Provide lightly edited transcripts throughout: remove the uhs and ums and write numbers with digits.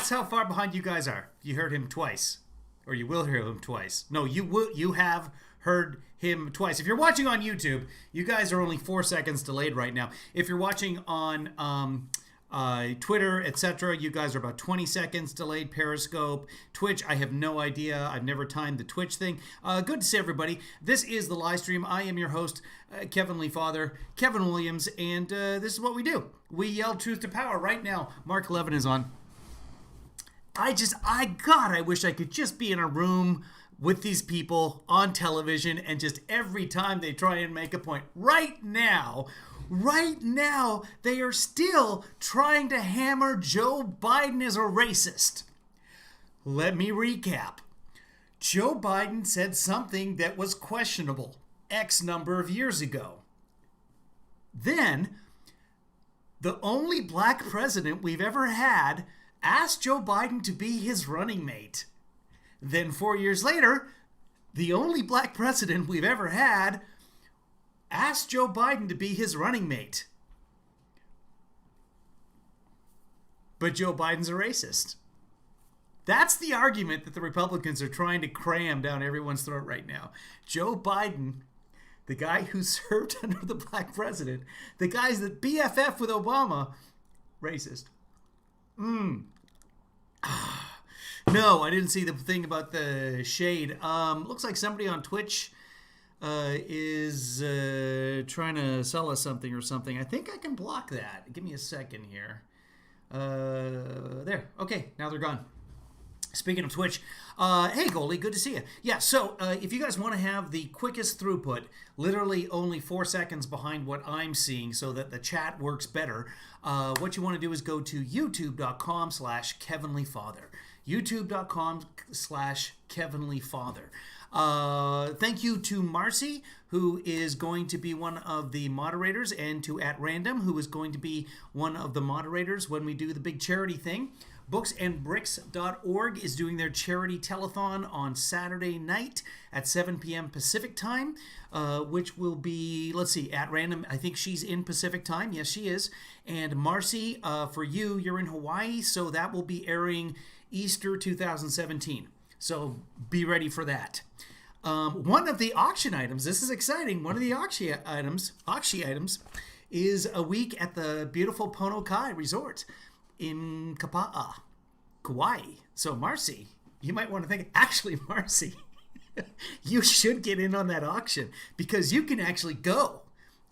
That's how far behind you guys are. You heard him twice, or you will hear him twice. No, you will. You have heard him twice. If you're watching on YouTube, you guys are only 4 seconds delayed right now. If you're watching on Twitter, etc., you guys are about 20 seconds delayed. Periscope, Twitch, I have no idea. I've never timed the Twitch thing. Good to see everybody. This is the live stream. I am your host, Kevin Lee Father, Kevin Williams, and this is what we do. We yell truth to power. Right now, Mark Levin is on. God, I wish I could just be in a room with these people on television and just every time they try and make a point. Right now, they are still trying to hammer Joe Biden as a racist. Let me recap. Joe Biden said something that was questionable X number of years ago. Then, the only black president we've ever had asked Joe Biden to be his running mate. Then 4 years later, the only black president we've ever had asked Joe Biden to be his running mate. But Joe Biden's a racist. That's the argument that the Republicans are trying to cram down everyone's throat right now. Joe Biden, the guy who served under the black president, the guy's the BFF with Obama, racist. No, I didn't see the thing about the shade. Looks like somebody on Twitch is trying to sell us something or something. I think I can block that. Give me a second here. There. Okay, now they're gone. Speaking of Twitch, hey Goalie, good to see you. Yeah, so if you guys want to have the quickest throughput, literally only 4 seconds behind what I'm seeing so that the chat works better, what you want to do is go to youtube.com/KevinLeeFather. youtube.com/KevinLeeFather. Thank you to Marcy, who is going to be one of the moderators, and to @Random, who is going to be one of the moderators when we do the big charity thing. Booksandbricks.org is doing their charity telethon on Saturday night at 7 p.m. Pacific time, which will be, let's see, @Random, I think she's in Pacific time. Yes, she is. And Marcy, for you, you're in Hawaii, so that will be airing Easter 2017. So be ready for that. One of the auction items, this is exciting, one of the auction items is a week at the beautiful Pono Kai Resort in Kapa'a, Kauai. So Marcy, you might want to think, actually Marcy, you should get in on that auction because you can actually go.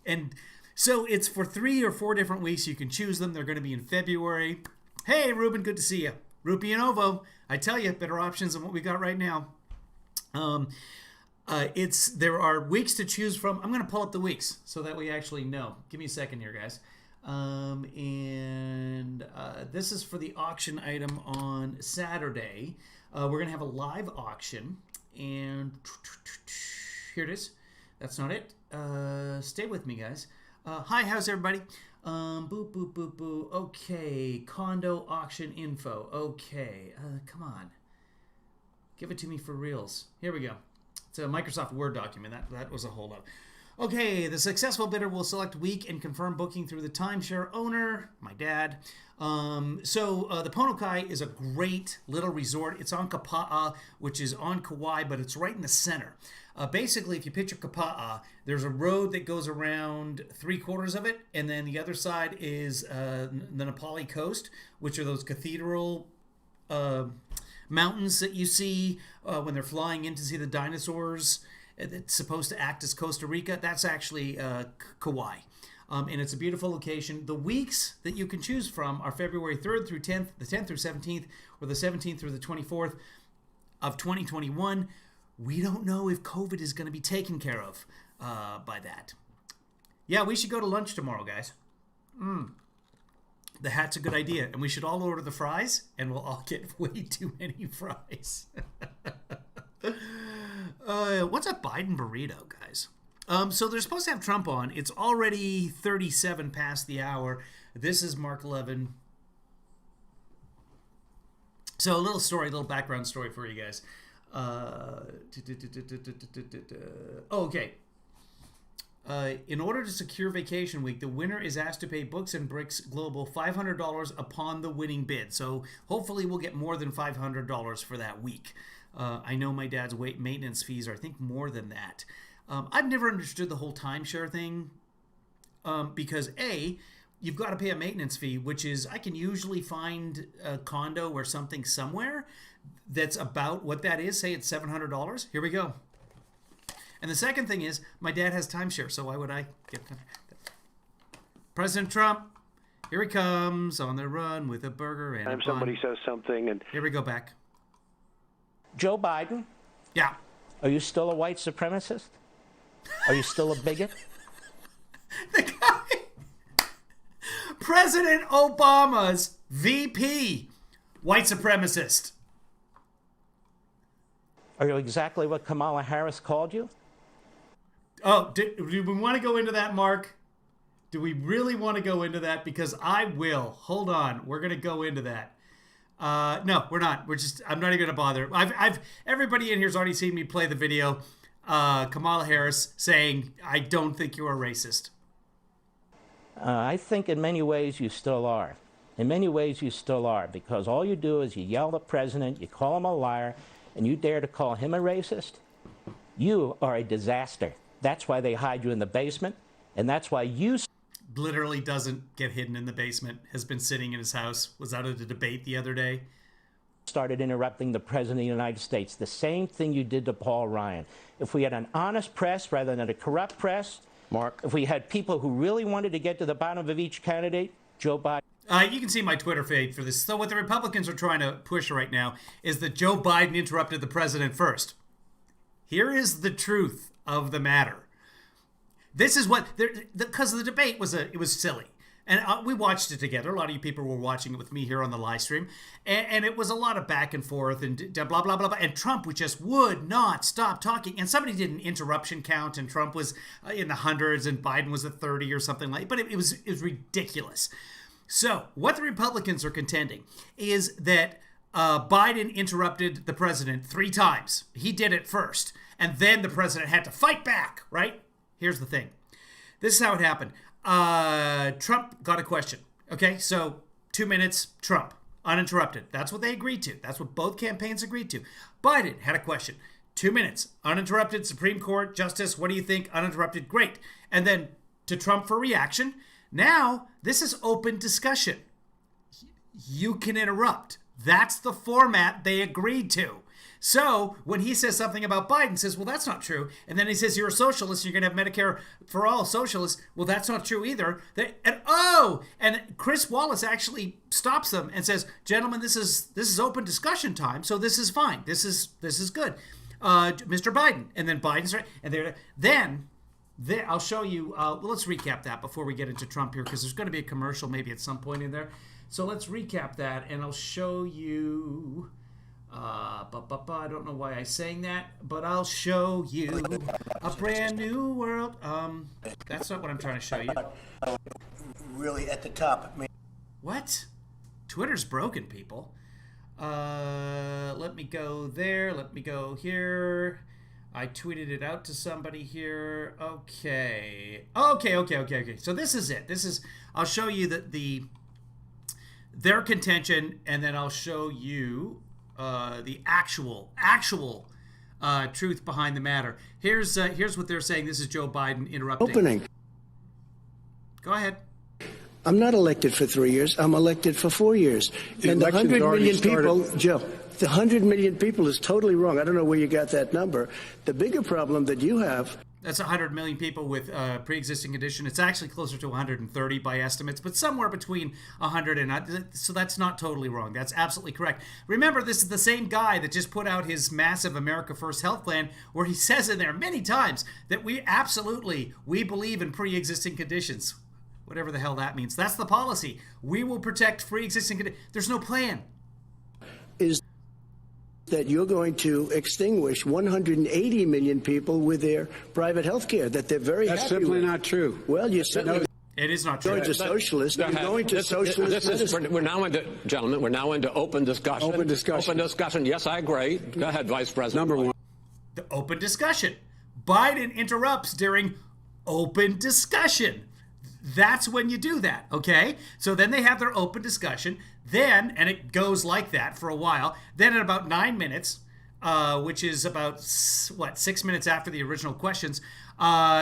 And so it's for 3 or 4 different weeks. You can choose them. They're going to be in February. Hey, Ruben, good to see you. Rupi and Ovo, I tell you, better options than what we got right now. There are weeks to choose from. I'm going to pull up the weeks so that we actually know. Give me a second here, guys. This is for the auction item on Saturday. We're going to have a live auction, and here it is. That's not it. Stay with me, guys. Hi, how's everybody? Boop, boop, boop, boop. Okay, condo auction info. Okay, come on. Give it to me for reals. Here we go. It's a Microsoft Word document. That was a holdup. Okay, the successful bidder will select week and confirm booking through the timeshare owner, my dad. The Pono Kai is a great little resort. It's on Kapa'a, which is on Kauai, but it's right in the center. Basically, if you picture Kapa'a, there's a road that goes around 3/4 of it, and then the other side is the Nepali coast, which are those cathedral mountains that you see when they're flying in to see the dinosaurs. It's supposed to act as Costa Rica. That's actually Kauai. And it's a beautiful location. The weeks that you can choose from are February 3rd through 10th, the 10th through 17th, or the 17th through the 24th of 2021. We don't know if COVID is going to be taken care of by that. Yeah, we should go to lunch tomorrow, guys. The hat's a good idea. And we should all order the fries, and we'll all get way too many fries. What's a Biden burrito, guys? So they're supposed to have Trump on. It's already 37 past the hour. This is Mark Levin. So a little background story for you guys. Okay. In order to secure vacation week, the winner is asked to pay Books and Bricks Global $500 upon the winning bid. So hopefully we'll get more than $500 for that week. I know my dad's maintenance fees are, I think, more than that. I've never understood the whole timeshare thing because, A, you've got to pay a maintenance fee, which is, I can usually find a condo or something somewhere that's about what that is. Say it's $700. Here we go. And the second thing is, my dad has timeshare, so why would I get President Trump, here he comes on the run with a burger and a bun. Somebody says something, and here we go back. Joe Biden? Yeah. Are you still a white supremacist? Are you still a bigot? The guy, President Obama's VP, white supremacist. Are you exactly what Kamala Harris called you? Oh, do we want to go into that, Mark? Do we really want to go into that? Because I will. Hold on. We're going to go into that. No, we're not. I'm not even going to bother. Everybody in here has already seen me play the video. Kamala Harris saying, I don't think you're a racist. I think in many ways you still are. In many ways you still are, because all you do is you yell at the president, you call him a liar, and you dare to call him a racist? You are a disaster. That's why they hide you in the basement, and that's why you... Literally doesn't get hidden in the basement, has been sitting in his house, was out at a debate the other day. Started interrupting the President of the United States. The same thing you did to Paul Ryan. If we had an honest press rather than a corrupt press, Mark, if we had people who really wanted to get to the bottom of each candidate, Joe Biden... You can see my Twitter feed for this. So what the Republicans are trying to push right now is that Joe Biden interrupted the president first. Here is the truth of the matter. This is what, because the debate was silly. And we watched it together. A lot of you people were watching it with me here on the live stream. And it was a lot of back and forth and blah, blah, blah, blah. And Trump just would not stop talking. And somebody did an interruption count, and Trump was in the hundreds and Biden was at 30 or something like that. But it was ridiculous. So what the Republicans are contending is that Biden interrupted the president 3 times. He did it first. And then the president had to fight back, right? Here's the thing. This is how it happened. Trump got a question. Okay, so 2 minutes, Trump, uninterrupted. That's what they agreed to. That's what both campaigns agreed to. Biden had a question. 2 minutes, uninterrupted, Supreme Court, Justice, what do you think? Uninterrupted, great. And then to Trump for reaction. Now, this is open discussion. You can interrupt. That's the format they agreed to. So when he says something about Biden, says, well, that's not true. And then he says, you're a socialist, you're going to have Medicare for all socialists. Well, that's not true either. And Chris Wallace actually stops them and says, gentlemen, this is open discussion time, so this is fine. This is good. Mr. Biden. And then Biden's right. And then I'll show you. Let's recap that before we get into Trump here, because there's going to be a commercial maybe at some point in there. So let's recap that, and I'll show you. I don't know why I'm saying that, but I'll show you a brand new world. That's not what I'm trying to show you. Really at the top. What? Twitter's broken, people. Let me go there. Let me go here. I tweeted it out to somebody here. Okay. So this is it. I'll show you their contention, and then I'll show you the actual truth behind the matter. Here's what they're saying. This is Joe Biden interrupting. Opening. Go ahead. I'm not elected for 3 years. I'm elected for 4 years. And the 100 million people, Joe, the 100 million people is totally wrong. I don't know where you got that number. The bigger problem that you have... That's 100 million people with pre-existing condition. It's actually closer to 130 by estimates, but somewhere between 100 and... So that's not totally wrong. That's absolutely correct. Remember, this is the same guy that just put out his massive America First health plan, where he says in there many times that we believe in pre-existing conditions. Whatever the hell that means. That's the policy. We will protect pre-existing conditions. There's no plan. Is that you're going to extinguish 180 million people with their private health care, that they're very happy with. That's simply not true. Well, you certainly... It is not true. You're going to socialist. You're going to socialist. We're now into, gentlemen, we're now into open discussion. Open discussion. Open discussion. Yes, I agree. Go ahead, Vice President. Number one. The open discussion. Biden interrupts during open discussion. That's when you do that, okay? So then they have their open discussion. Then, and it goes like that for a while, then at about 9 minutes, which is about, 6 minutes after the original questions,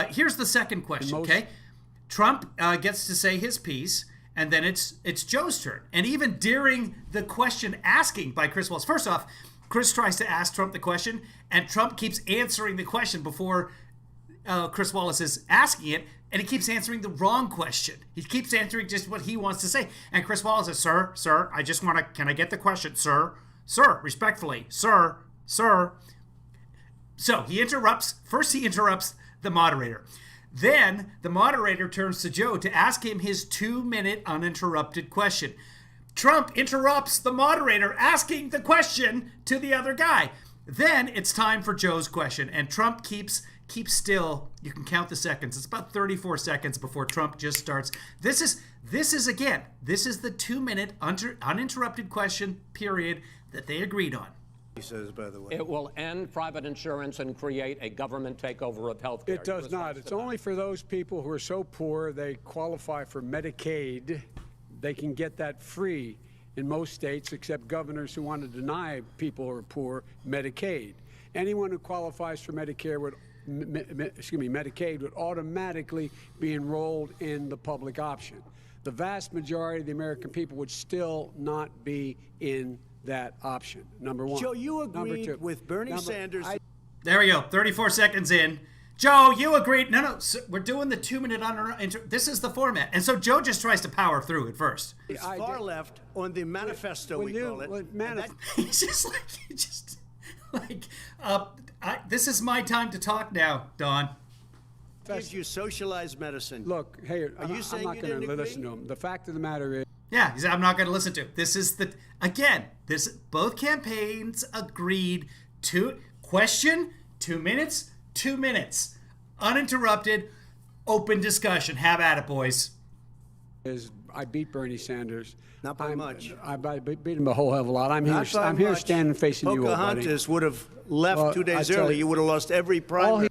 here's the second question, okay? Trump gets to say his piece, and then it's Joe's turn. And even during the question asking by Chris Wallace, first off, Chris tries to ask Trump the question, and Trump keeps answering the question before Chris Wallace is asking it, and he keeps answering the wrong question. He keeps answering just what he wants to say. And Chris Wallace says, sir, I just want to, can I get the question, sir, respectfully, sir. So he interrupts the moderator. Then the moderator turns to Joe to ask him his 2-minute uninterrupted question. Trump interrupts the moderator asking the question to the other guy. Then it's time for Joe's question, and Trump keeps still. You can count the seconds. It's about 34 seconds before Trump just starts. This is the 2-minute uninterrupted question period that they agreed on. He says, by the way. It will end private insurance and create a government takeover of health care. It does not. It's only for those people who are so poor they qualify for Medicaid. They can get that free in most states, except governors who want to deny people who are poor Medicaid. Anyone who qualifies for Medicare Medicaid would automatically be enrolled in the public option. The vast majority of the American people would still not be in that option. Number one. Joe, you agreed with Bernie Sanders. There we go. 34 seconds in. Joe, you agreed. No, we're doing the 2-minute this is the format. And so Joe just tries to power through at first. It's far left on the manifesto, we call it. He's this is my time to talk now, Don. Gives you socialized medicine. Look, hey, Are you saying I'm not you going didn't to agree? listen to him. The fact of the matter is, Yeah, he said, I'm not going to listen to it. This is both campaigns agreed to question, 2 minutes, 2 minutes. Uninterrupted, open discussion. Have at it, boys. I beat Bernie Sanders. Not by much. I beat him a whole hell of a lot. I'm here much. standing facing you, old buddy. Pocahontas would have left 2 days early. You would have lost every primary.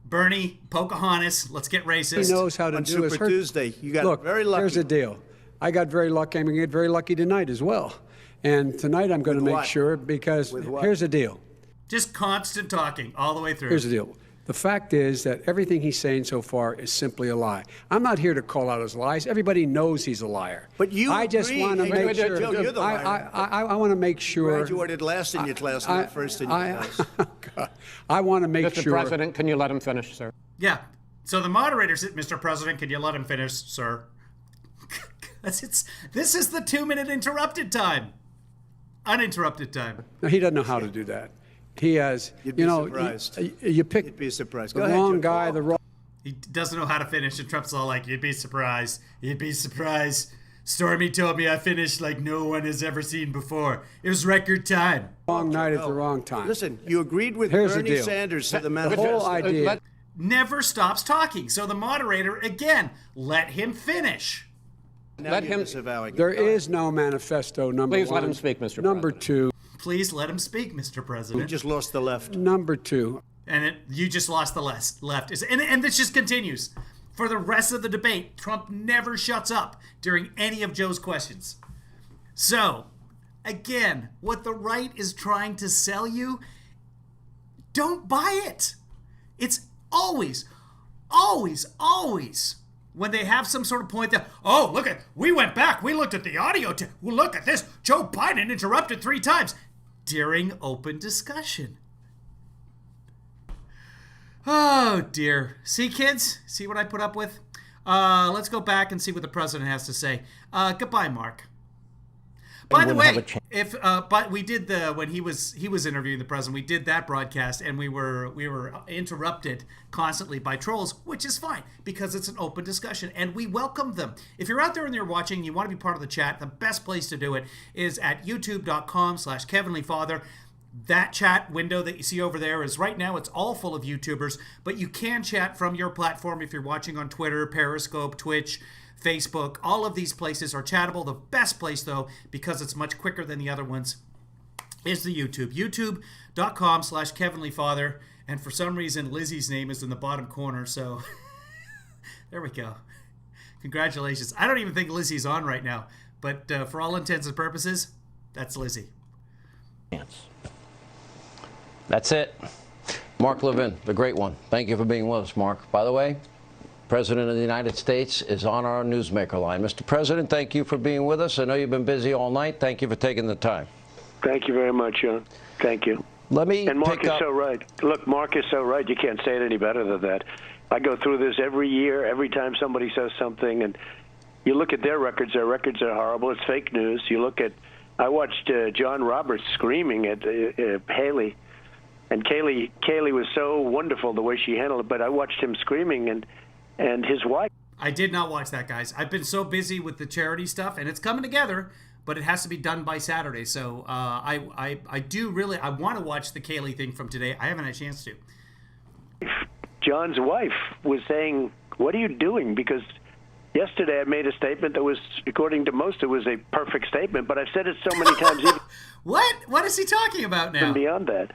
Bernie, Pocahontas, let's get racist. He knows how to on do Super is Tuesday. You got Look, very lucky. here's the deal. I got very lucky. I'm going to get very lucky tonight as well. And tonight I'm going to make sure, because here's the deal. Just constant talking all the way through. Here's the deal. The fact is that everything he's saying so far is simply a lie. I'm not here to call out his lies. Everybody knows he's a liar. But you I just agree. want to Hey, make sure. Joe, you're the liar. I want to make sure. Graduated last in your class, not first in your class. I want to make Mr. sure. President, can you let him finish, sir? Yeah. So the moderator said, Mr. President, can you let him finish, sir? This is the 2-minute interrupted time. Uninterrupted time. No, he doesn't know how to do that. He has, You'd be surprised. You pick You'd be surprised. the Go ahead, wrong Joe. guy, the wrong. He doesn't know how to finish, and Trump's all like, you'd be surprised. You'd be surprised. Stormy told me I finished like no one has ever seen before. It was record time. Wrong night at the wrong time. Listen, you agreed with Here's the Bernie deal. Sanders to the The manifesto. whole idea. Never stops talking. So the moderator, again, let him finish. Now Let you're him- disavowing it. There is no manifesto, number Please one. let him speak, Mr. Number President. two. Please let him speak, Mr. You President. just lost the left. Number two. And you just lost the left. And this just continues. For the rest of the debate, Trump never shuts up during any of Joe's questions. So, again, what the right is trying to sell you, don't buy it. It's always when they have some sort of point that, oh, look at, we went back, we looked at the audio, well, look at this, Joe Biden interrupted 3 times during open discussion. Oh, dear. See, kids? See what I put up with? Let's go back and see what the president has to say. Goodbye, Mark. By the way, but we did when he was interviewing the president, we did that broadcast, and we were interrupted constantly by trolls, which is fine because it's an open discussion and we welcome them. If you're out there and you're watching and you want to be part of the chat, the best place to do it is at youtube.com/KevinLeeFather. That chat window that you see over there is right now, it's all full of YouTubers, but you can chat from your platform if you're watching on Twitter, Periscope, Twitch, Facebook. All of these places are chattable. The best place, though, because it's much quicker than the other ones, is the YouTube. YouTube.com/KevinLeeFather. And for some reason, Lizzie's name is in the bottom corner, so There we go. Congratulations. I don't even think Lizzie's on right now, but for all intents and purposes, that's Lizzie. That's it. Mark Levin, the great one. Thank you for being with us, Mark. By the way, President of the United States is on our Newsmaker line. Mr. President, thank you for being with us. I know you've been busy all night. Thank you for taking the time. Thank you very much, John. Thank you. And Mark is so right. Look, Mark is so right. You can't say it any better than that. I go through this every year, every time somebody says something, and you look at their records are horrible. It's fake news. You look at, I watched John Roberts screaming at Haley, and Kaylee was so wonderful the way she handled it, but I watched him screaming, and his wife. I did not watch that, guys. I've been so busy with the charity stuff, and it's coming together, but it has to be done by Saturday. So I want to watch the Kaylee thing from today. I haven't had a chance to. John's wife was saying, "What are you doing?" Because yesterday I made a statement that was, according to most, it was a perfect statement, but I've said it so many times. What is he talking about now? Even beyond that.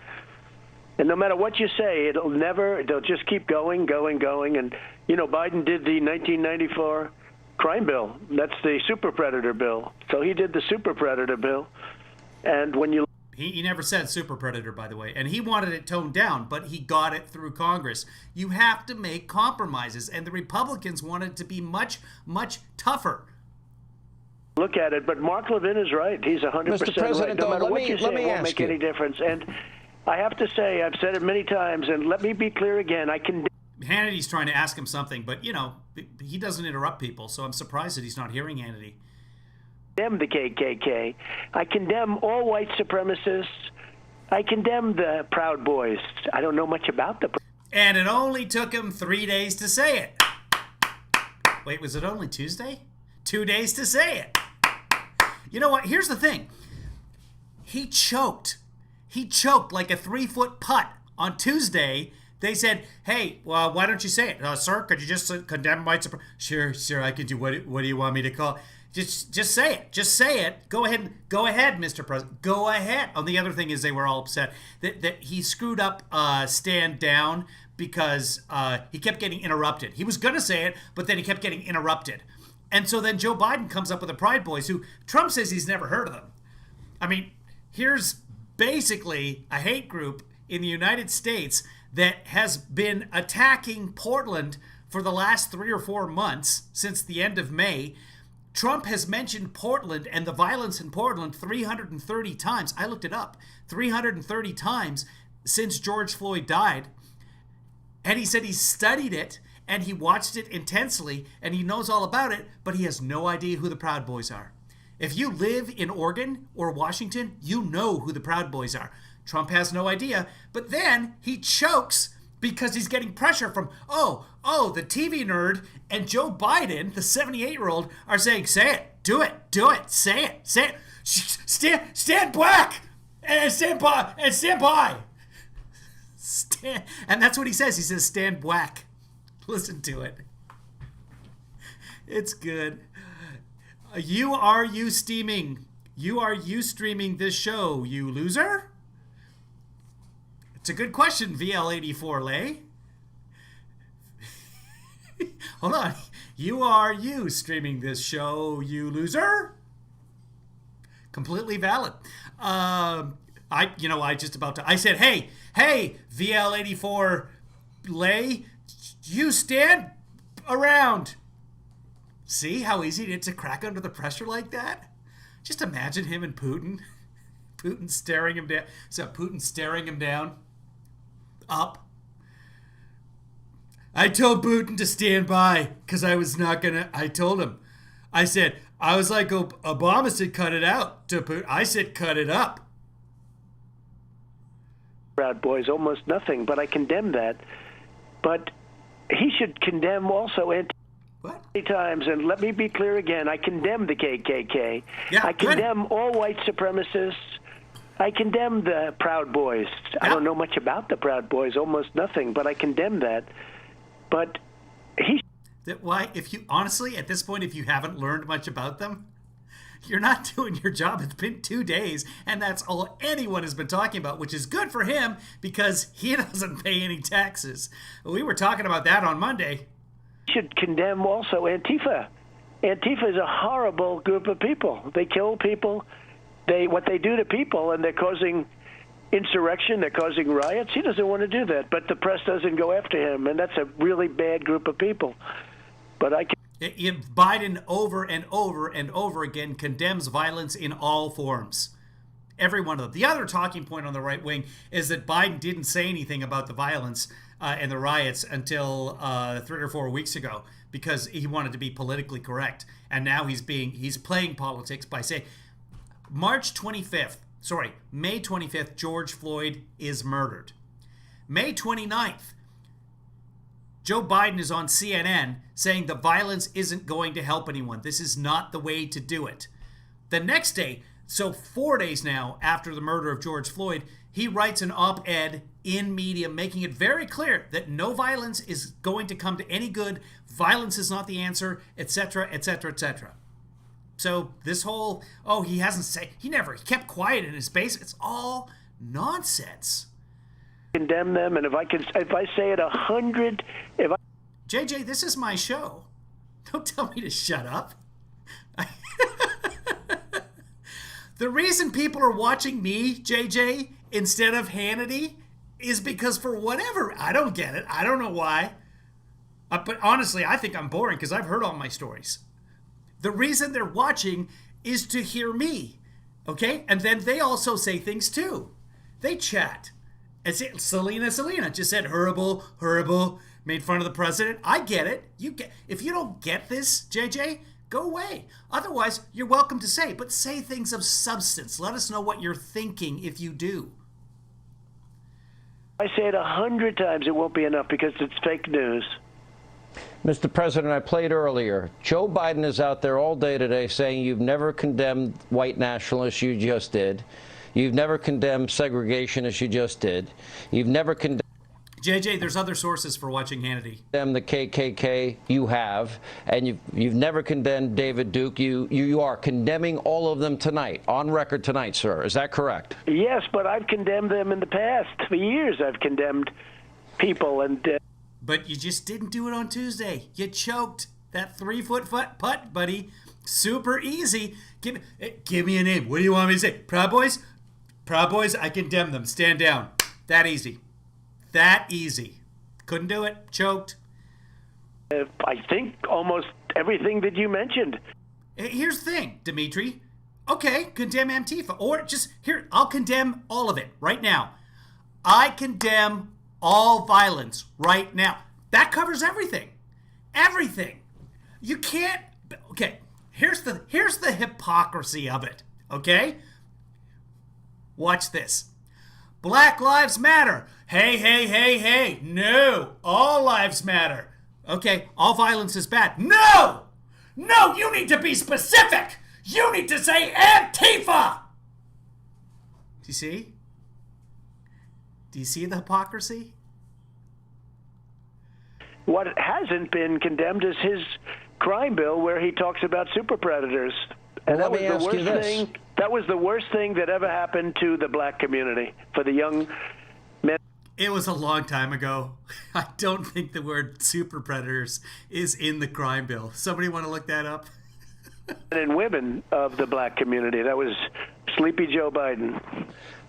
And no matter what you say, they'll just keep going. And, Biden did the 1994 crime bill. That's the super predator bill. So he did the super predator bill. And when you... He never said super predator, by the way. And he wanted it toned down, but he got it through Congress. You have to make compromises. And the Republicans wanted it to be much, much tougher. Look at it. But Mark Levin is right. He's 100% Mr. President, right. No matter let what me- you say, let me it won't ask make you. any difference. And I have to say, I've said it many times, and let me be clear again. I condemn Hannity's trying to ask him something, but, he doesn't interrupt people, so I'm surprised that he's not hearing Hannity. the KKK. I condemn all white supremacists. I condemn the Proud Boys. I don't know much about the... And it only took him 3 days to say it. Wait, was it only Tuesday? 2 days to say it. You know what? Here's the thing. He choked. He choked like a 3-foot putt. On Tuesday, they said, "Hey, well, why don't you say it? Sir, could you just condemn white supremacy?" Sure, I can do. What do you want me to call? Just say it. Just say it. Go ahead, Mr. President. Go ahead. Oh, the other thing is they were all upset that he screwed up stand down because he kept getting interrupted. He was going to say it, but then he kept getting interrupted. And so then Joe Biden comes up with the Pride Boys, who Trump says he's never heard of them. I mean, here's basically a hate group in the United States that has been attacking Portland for the last 3 or 4 months since the end of May. Trump has mentioned Portland and the violence in Portland 330 times. I looked it up. 330 times since George Floyd died. And he said he studied it and he watched it intensely and he knows all about it, but he has no idea who the Proud Boys are. If you live in Oregon or Washington, you know who the Proud Boys are. Trump has no idea, but then he chokes because he's getting pressure from, the TV nerd and Joe Biden, the 78-year-old, are saying, "Say it, do it, say it, stand back, and stand by, and that's what he says. He says, "Stand back." Listen to it. It's good. You are streaming this show, you loser? It's a good question, VL84 Lay. Hold on. You streaming this show, you loser? Completely valid. I said, hey, VL84 Lay, you stand around. See how easy it is to crack under the pressure like that? Just imagine him and Putin. Putin staring him down. So Putin staring him down. Up. I told Putin to stand by because I was not going to. I told him. I said, I was like Obama said, cut it out. To Putin. I said, cut it up. Proud Boys, almost nothing, but I condemn that. But he should condemn also What? times, and let me be clear again. I condemn the KKK. Yeah, I condemn all white supremacists. I condemn the Proud Boys. I don't know much about the Proud Boys, almost nothing, but I condemn that. But Why? If you honestly, at this point, if you haven't learned much about them, you're not doing your job. It's been 2 days, and that's all anyone has been talking about, which is good for him because he doesn't pay any taxes. We were talking about that on Monday. should condemn also Antifa. Antifa is a horrible group of people. They kill people. What they do to people, and they're causing insurrection, they're causing riots. He doesn't want to do that, but the press doesn't go after him, and that's a really bad group of people. But Biden over and over and over again condemns violence in all forms. Every one of them. The other talking point on the right wing is that Biden didn't say anything about the violence and the riots until 3 or 4 weeks ago because he wanted to be politically correct. And now he's playing politics by saying May 25th, George Floyd is murdered. May 29th, Joe Biden is on CNN saying the violence isn't going to help anyone. This is not the way to do it. The next day, so 4 days now after the murder of George Floyd, he writes an op-ed in Medium making it very clear that no violence is going to come to any good. Violence is not the answer, etc., etc., etc. So this whole, he kept quiet in his base. It's all nonsense. Condemn them, and if I say it 100, JJ, this is my show. Don't tell me to shut up. The reason people are watching me, JJ, instead of Hannity is because for whatever, I don't get it. I don't know why. But honestly, I think I'm boring because I've heard all my stories. The reason they're watching is to hear me, okay? And then they also say things too. They chat. And Selena just said horrible, made fun of the president. I get it. If you don't get this, JJ, go away. Otherwise, you're welcome to say, but say things of substance. Let us know what you're thinking if you do. I say it 100 times, it won't be enough because it's fake news. Mr. President, I played earlier. Joe Biden is out there all day today saying you've never condemned white nationalists. You just did. You've never condemned segregation as you just did. You've never condemned... JJ, there's other sources for watching Hannity. The KKK, you have, and you've never condemned David Duke. You are condemning all of them tonight, on record tonight, sir. Is that correct? Yes, but I've condemned them in the past. For years I've condemned people and... But you just didn't do it on Tuesday. You choked. That 3-foot putt, buddy. Super easy. Give me a name. What do you want me to say? Proud Boys? Proud Boys, I condemn them. Stand down. That easy. That easy. Couldn't do it. Choked. I think almost everything that you mentioned. Here's the thing, Dimitri. Okay, condemn Antifa. Or just, here, I'll condemn all of it right now. I condemn all violence right now. That covers everything. Everything. You can't... Okay, here's the hypocrisy of it, okay? Watch this. Black Lives Matter. Hey. No, all lives matter. Okay, all violence is bad. No, you need to be specific. You need to say Antifa. Do you see? Do you see the hypocrisy? What hasn't been condemned is his crime bill where he talks about super predators. And well, let me ask you this. That was the worst thing that ever happened to the black community, for the young men. It was a long time ago. I don't think the word super predators is in the crime bill. Somebody want to look that up? And women of the black community. That was Sleepy Joe Biden.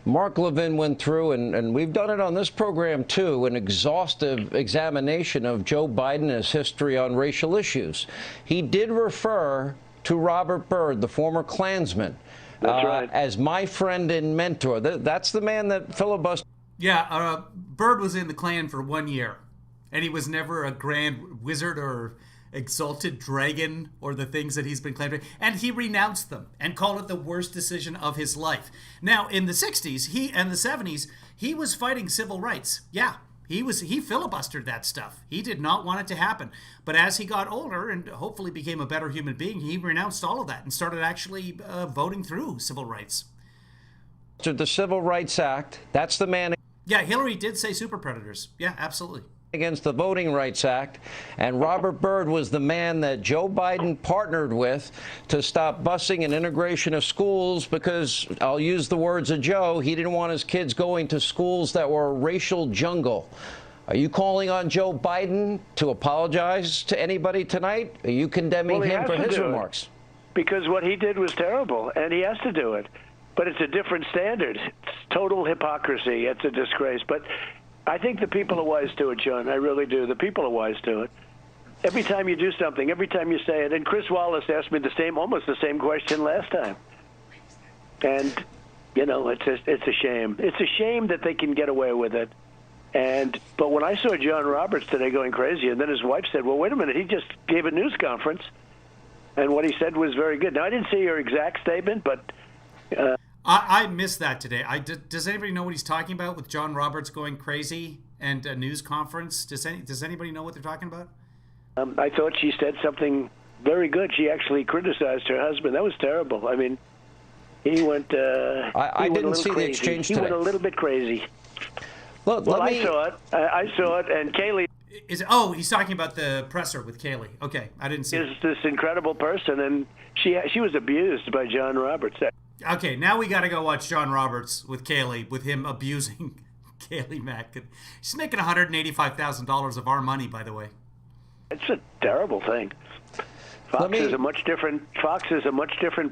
Mark Levin went through, and we've done it on this program too, an exhaustive examination of Joe Biden and his history on racial issues. He did refer to Robert Byrd, the former Klansman, as my friend and mentor. That's the man that filibustered. Yeah, Byrd was in the Klan for 1 year, and he was never a grand wizard or exalted dragon or the things that he's been claiming, and he renounced them and called it the worst decision of his life. Now, in the 60s and the 70s, he was fighting civil rights. Yeah, he filibustered that stuff. He did not want it to happen. But as he got older and hopefully became a better human being, he renounced all of that and started actually voting through civil rights. The Civil Rights Act, that's the man. Yeah, Hillary did say super predators. Yeah, absolutely. Against the Voting Rights Act, and Robert Byrd was the man that Joe Biden partnered with to stop busing and integration of schools because, I'll use the words of Joe, he didn't want his kids going to schools that were a racial jungle. Are you calling on Joe Biden to apologize to anybody tonight? Are you condemning him for his remarks? Because what he did was terrible, and he has to do it. But it's a different standard. It's total hypocrisy. It's a disgrace. But I think the people are wise to it, John. I really do. The people are wise to it. Every time you do something, every time you say it, and Chris Wallace asked me almost the same question last time. And, you know, it's a shame. It's a shame that they can get away with it. But when I saw John Roberts today going crazy, and then his wife said, well, wait a minute, he just gave a news conference, and what he said was very good. Now, I didn't see your exact statement, but... I missed that today. Does anybody know what he's talking about with John Roberts going crazy and a news conference? Does anybody know what they're talking about? I thought she said something very good. She actually criticized her husband. That was terrible. I mean, he went... I didn't see the exchange today. He went a little bit crazy. Look, I saw it. I saw it, and Kayleigh... he's talking about the presser with Kayleigh. Okay, I didn't see it. Is this incredible person, and she was abused by John Roberts. Okay, now we got to go watch John Roberts with Kayleigh, with him abusing Kayleigh Mack. She's making $185,000 of our money, by the way. It's a terrible thing. Fox is a much different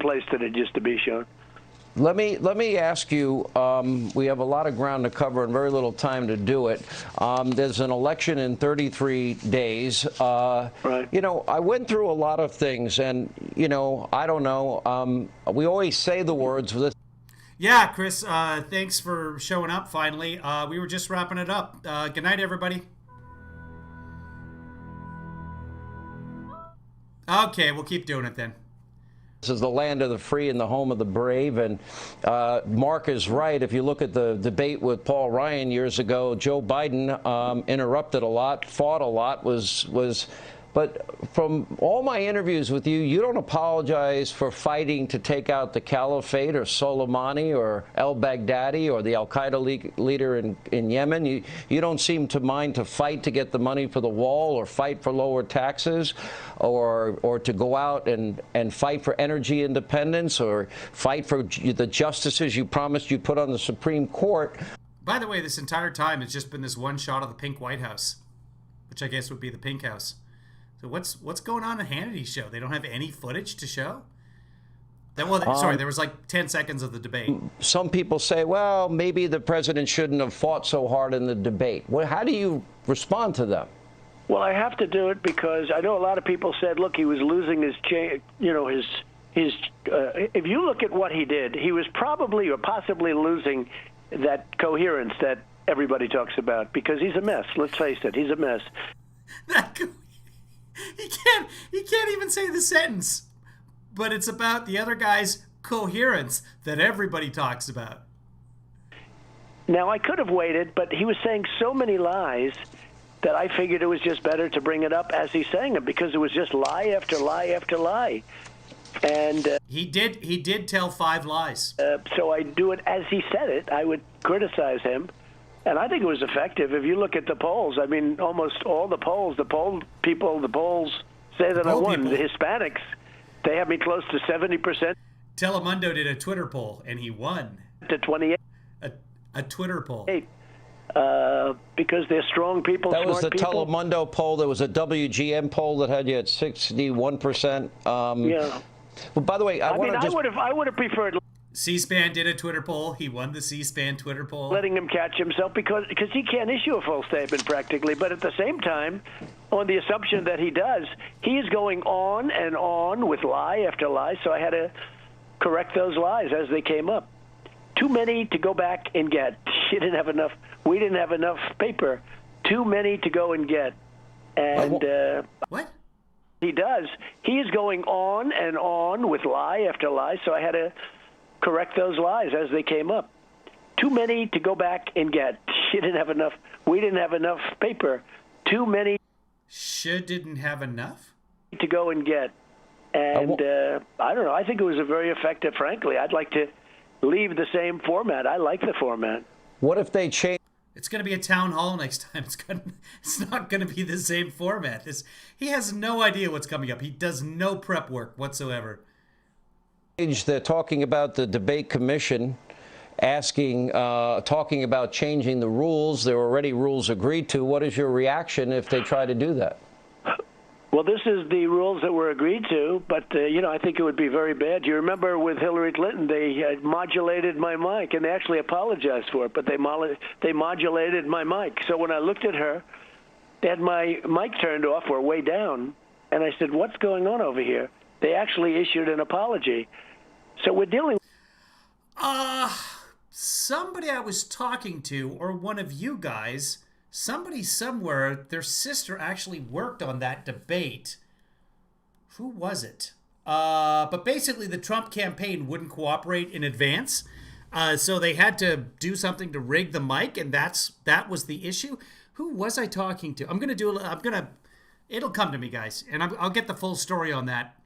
place than it used to be, Sean. Let me ask you, we have a lot of ground to cover and very little time to do it. There's an election in 33 days. Right. You know, I went through a lot of things, and, you know, I don't know. We always say the words. Yeah, Chris, thanks for showing up finally. We were just wrapping it up. Good night, everybody. Okay, we'll keep doing it then. This is the land of the free and the home of the brave, and Mark is right. If you look at the debate with Paul Ryan years ago, Joe Biden interrupted a lot, fought a lot, but from all my interviews with you, you don't apologize for fighting to take out the caliphate or Soleimani or al-Baghdadi or the al-Qaeda leader in Yemen. You don't seem to mind to fight to get the money for the wall or fight for lower taxes or to go out and fight for energy independence or fight for the justices you promised you'd put on the Supreme Court. By the way, this entire time it's just been this one shot of the pink White House, which I guess would be the pink house. So what's going on in Hannity's show? They don't have any footage to show? There was like 10 seconds of the debate. Some people say, well, maybe the president shouldn't have fought so hard in the debate. Well, how do you respond to them? Well, I have to do it because I know a lot of people said, look, he was losing his if you look at what he did, he was probably or possibly losing that coherence that everybody talks about because he's a mess. Let's face it, he's a mess. He can't even say the sentence, but it's about the other guy's coherence that everybody talks about. Now, I could have waited, but he was saying so many lies that I figured it was just better to bring it up as he's saying it because it was just lie after lie after lie. And he did tell 5 lies. So I do it as he said it. I would criticize him. And I think it was effective. If you look at the polls, I mean, almost all the polls say that I won. The Hispanics, they have me close to 70%. Telemundo did a Twitter poll, and he won. To 28. A Twitter poll. Because they're strong people, That was the people. Telemundo poll. There was a WGN poll that had you at 61%. Yeah. Well, by the way, I would have preferred... C-SPAN did a Twitter poll. He won the C-SPAN Twitter poll. Letting him catch himself because he can't issue a full statement practically. But at the same time, on the assumption that he does, he is going on and on with lie after lie. So I had to correct those lies as they came up. Too many to go back and get. She didn't have enough. We didn't have enough paper. Too many to go and get. And what? He does. He is going on and on with lie after lie. So I had to correct those lies as they came up. Too many to go back and get. She didn't have enough. We didn't have enough paper. Too many. She didn't have enough to go and get. And I don't know. I think it was a very effective. Frankly, I'd like to leave the same format. I like the format. What if they change? It's going to be a town hall next time. It's not going to be the same format. He has no idea what's coming up. He does no prep work whatsoever. They're talking about the debate commission talking about changing the rules. There were already rules agreed to. What is your reaction if they try to do that? Well, this is the rules that were agreed to, but, I think it would be very bad. You remember with Hillary Clinton, they modulated my mic, and they actually apologized for it, but they modulated my mic. So when I looked at her, they had my mic turned off or way down, and I said, what's going on over here? They actually issued an apology. So we're dealing. Somebody I was talking to, or one of you guys, somebody somewhere, their sister actually worked on that debate. Who was it? But basically the Trump campaign wouldn't cooperate in advance. So they had to do something to rig the mic, and that was the issue. Who was I talking to? It'll come to me, guys, and I'll get the full story on that.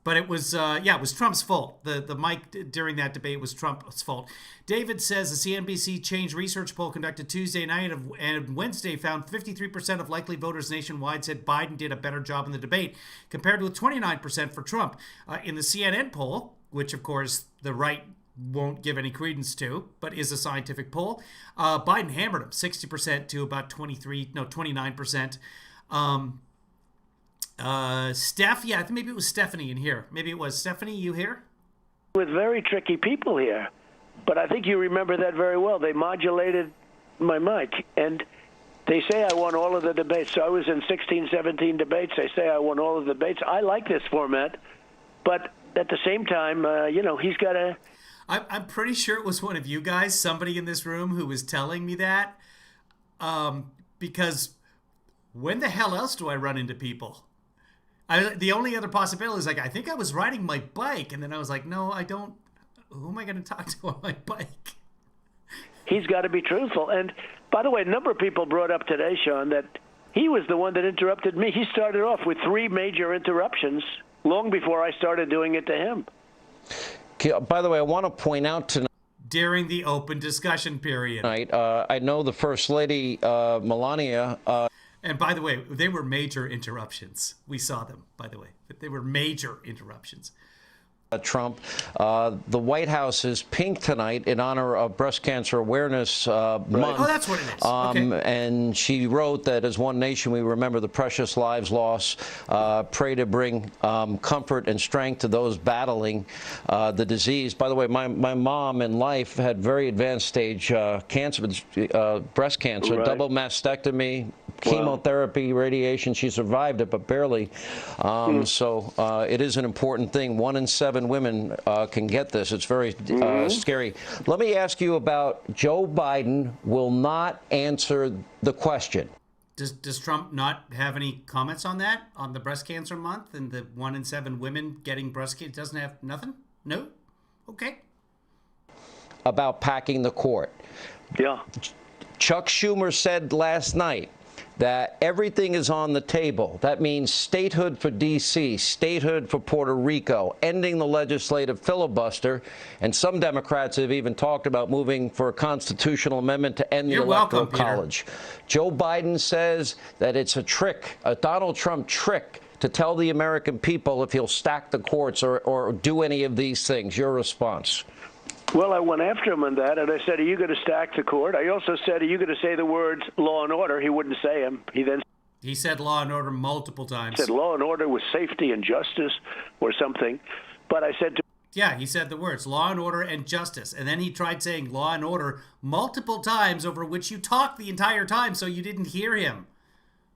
But it was, it was Trump's fault. The mic during that debate was Trump's fault. David says the CNBC Change Research poll conducted Tuesday night and Wednesday found 53% of likely voters nationwide said Biden did a better job in the debate, compared with 29% for Trump. In the CNN poll, which of course the right won't give any credence to, but is a scientific poll, Biden hammered him 60% to about 29%. Steph, I think maybe it was Stephanie in here. Maybe it was Stephanie, you here? With very tricky people here, but I think you remember that very well. They modulated my mic, and they say I won all of the debates. So I was in 16, 17 debates. They say I won all of the debates. I like this format, but at the same time, he's got to... I'm pretty sure it was one of you guys, somebody in this room, who was telling me that, because when the hell else do I run into people? The only other possibility is, I think I was riding my bike, and then I was like, no, I don't. Who am I going to talk to on my bike? He's got to be truthful. And, by the way, a number of people brought up today, Sean, that he was the one that interrupted me. He started off with 3 major interruptions long before I started doing it to him. By the way, I want to point out tonight, during the open discussion period, I know the First Lady, Melania... And by the way, they were major interruptions. We saw them, by the way. But they were major interruptions. Trump. The White House is pink tonight in honor of Breast Cancer Awareness Month. Oh, that's what it is. Okay. And she wrote that as one nation we remember the precious lives lost. Pray to bring comfort and strength to those battling the disease. By the way, my mom in life had very advanced stage cancer, breast cancer, double mastectomy, chemotherapy, radiation. She survived it, but barely. So it is an important thing. 1 in 7 women can get this. It's very scary. Let me ask you about Joe Biden will not answer the question. Does Trump not have any comments on that, on the breast cancer month and the 1 in 7 women getting breast cancer? Doesn't have nothing? No? Okay. About packing the court. Yeah. Chuck Schumer said last night that everything is on the table. That means statehood for D.C., statehood for Puerto Rico, ending the legislative filibuster, and some Democrats have even talked about moving for a constitutional amendment to end the Electoral College. Joe Biden says that it's a trick, a Donald Trump trick, to tell the American people if he'll stack the courts or do any of these things. Your response? Well, I went after him on that, and I said, are you going to stack the court? I also said, are you going to say the words law and order? He wouldn't say them. He said law and order multiple times. He said law and order with safety and justice or something. But I said to... Yeah, he said the words law and order and justice. And then he tried saying law and order multiple times, over which you talked the entire time, so you didn't hear him.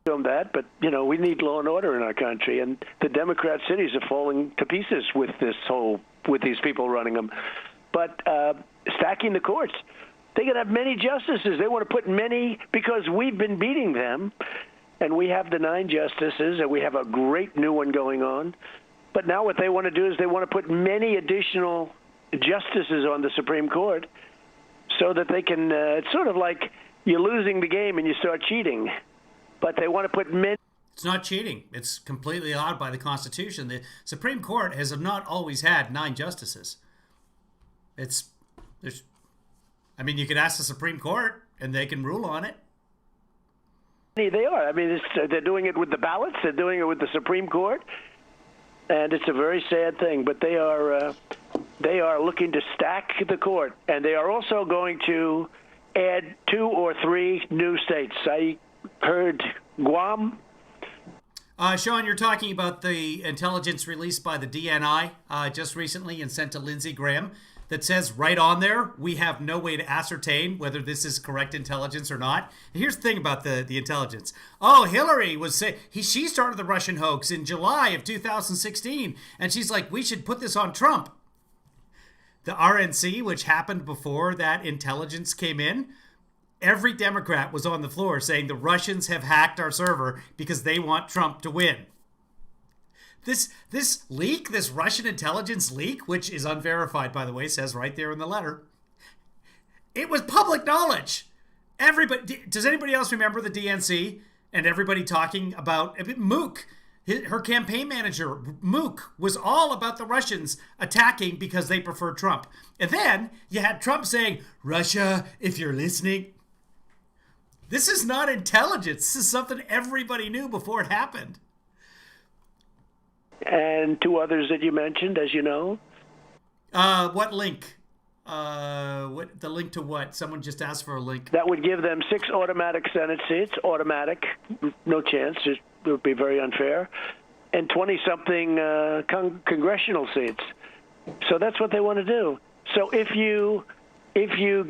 That, but, we need law and order in our country. And the Democrat cities are falling to pieces with these people running them. But stacking the courts, they can have many justices. They want to put many, because we've been beating them, and we have the 9 justices, and we have a great new one going on. But now what they want to do is they want to put many additional justices on the Supreme Court so that they can, it's sort of like you're losing the game and you start cheating. But they want to put many. It's not cheating. It's completely allowed by the Constitution. The Supreme Court has not always had 9 justices. You could ask the Supreme Court, and they can rule on it. They are. They're doing it with the ballots. They're doing it with the Supreme Court, and it's a very sad thing. But they are They are looking to stack the court, and they are also going to add 2 or 3 new states. I heard Guam. Sean, you're talking about the intelligence released by the DNI just recently and sent to Lindsey Graham that says right on there, we have no way to ascertain whether this is correct intelligence or not. And here's the thing about the intelligence. Oh, Hillary she started the Russian hoax in July of 2016, and she's like, we should put this on Trump. The RNC, which happened before that intelligence came in, every Democrat was on the floor saying the Russians have hacked our server because they want Trump to win. This leak, this Russian intelligence leak, which is unverified, by the way, says right there in the letter, it was public knowledge. Everybody, does anybody else remember the DNC and everybody talking about Mook? Her campaign manager, Mook, was all about the Russians attacking because they prefer Trump. And then you had Trump saying, Russia, if you're listening. This is not intelligence. This is something everybody knew before it happened. And 2 others that you mentioned, as you know. What link? The link to what? Someone just asked for a link. That would give them 6 automatic Senate seats. Automatic. No chance. It would be very unfair. And 20-something congressional seats. So that's what they want to do. So if you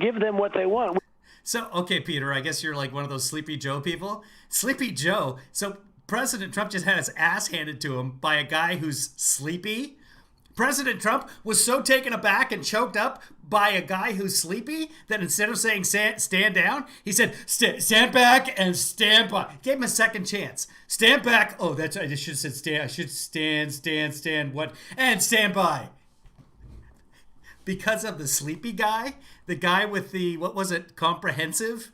give them what they want. So, okay, Peter, I guess you're like one of those Sleepy Joe people. Sleepy Joe. So President Trump just had his ass handed to him by a guy who's sleepy. President Trump was so taken aback and choked up by a guy who's sleepy that instead of saying stand down, he said stand back and stand by. Gave him a second chance. Stand back. Oh, I should have said stand. I should stand. What? And stand by. Because of the sleepy guy, the guy with the, what was it, comprehensive?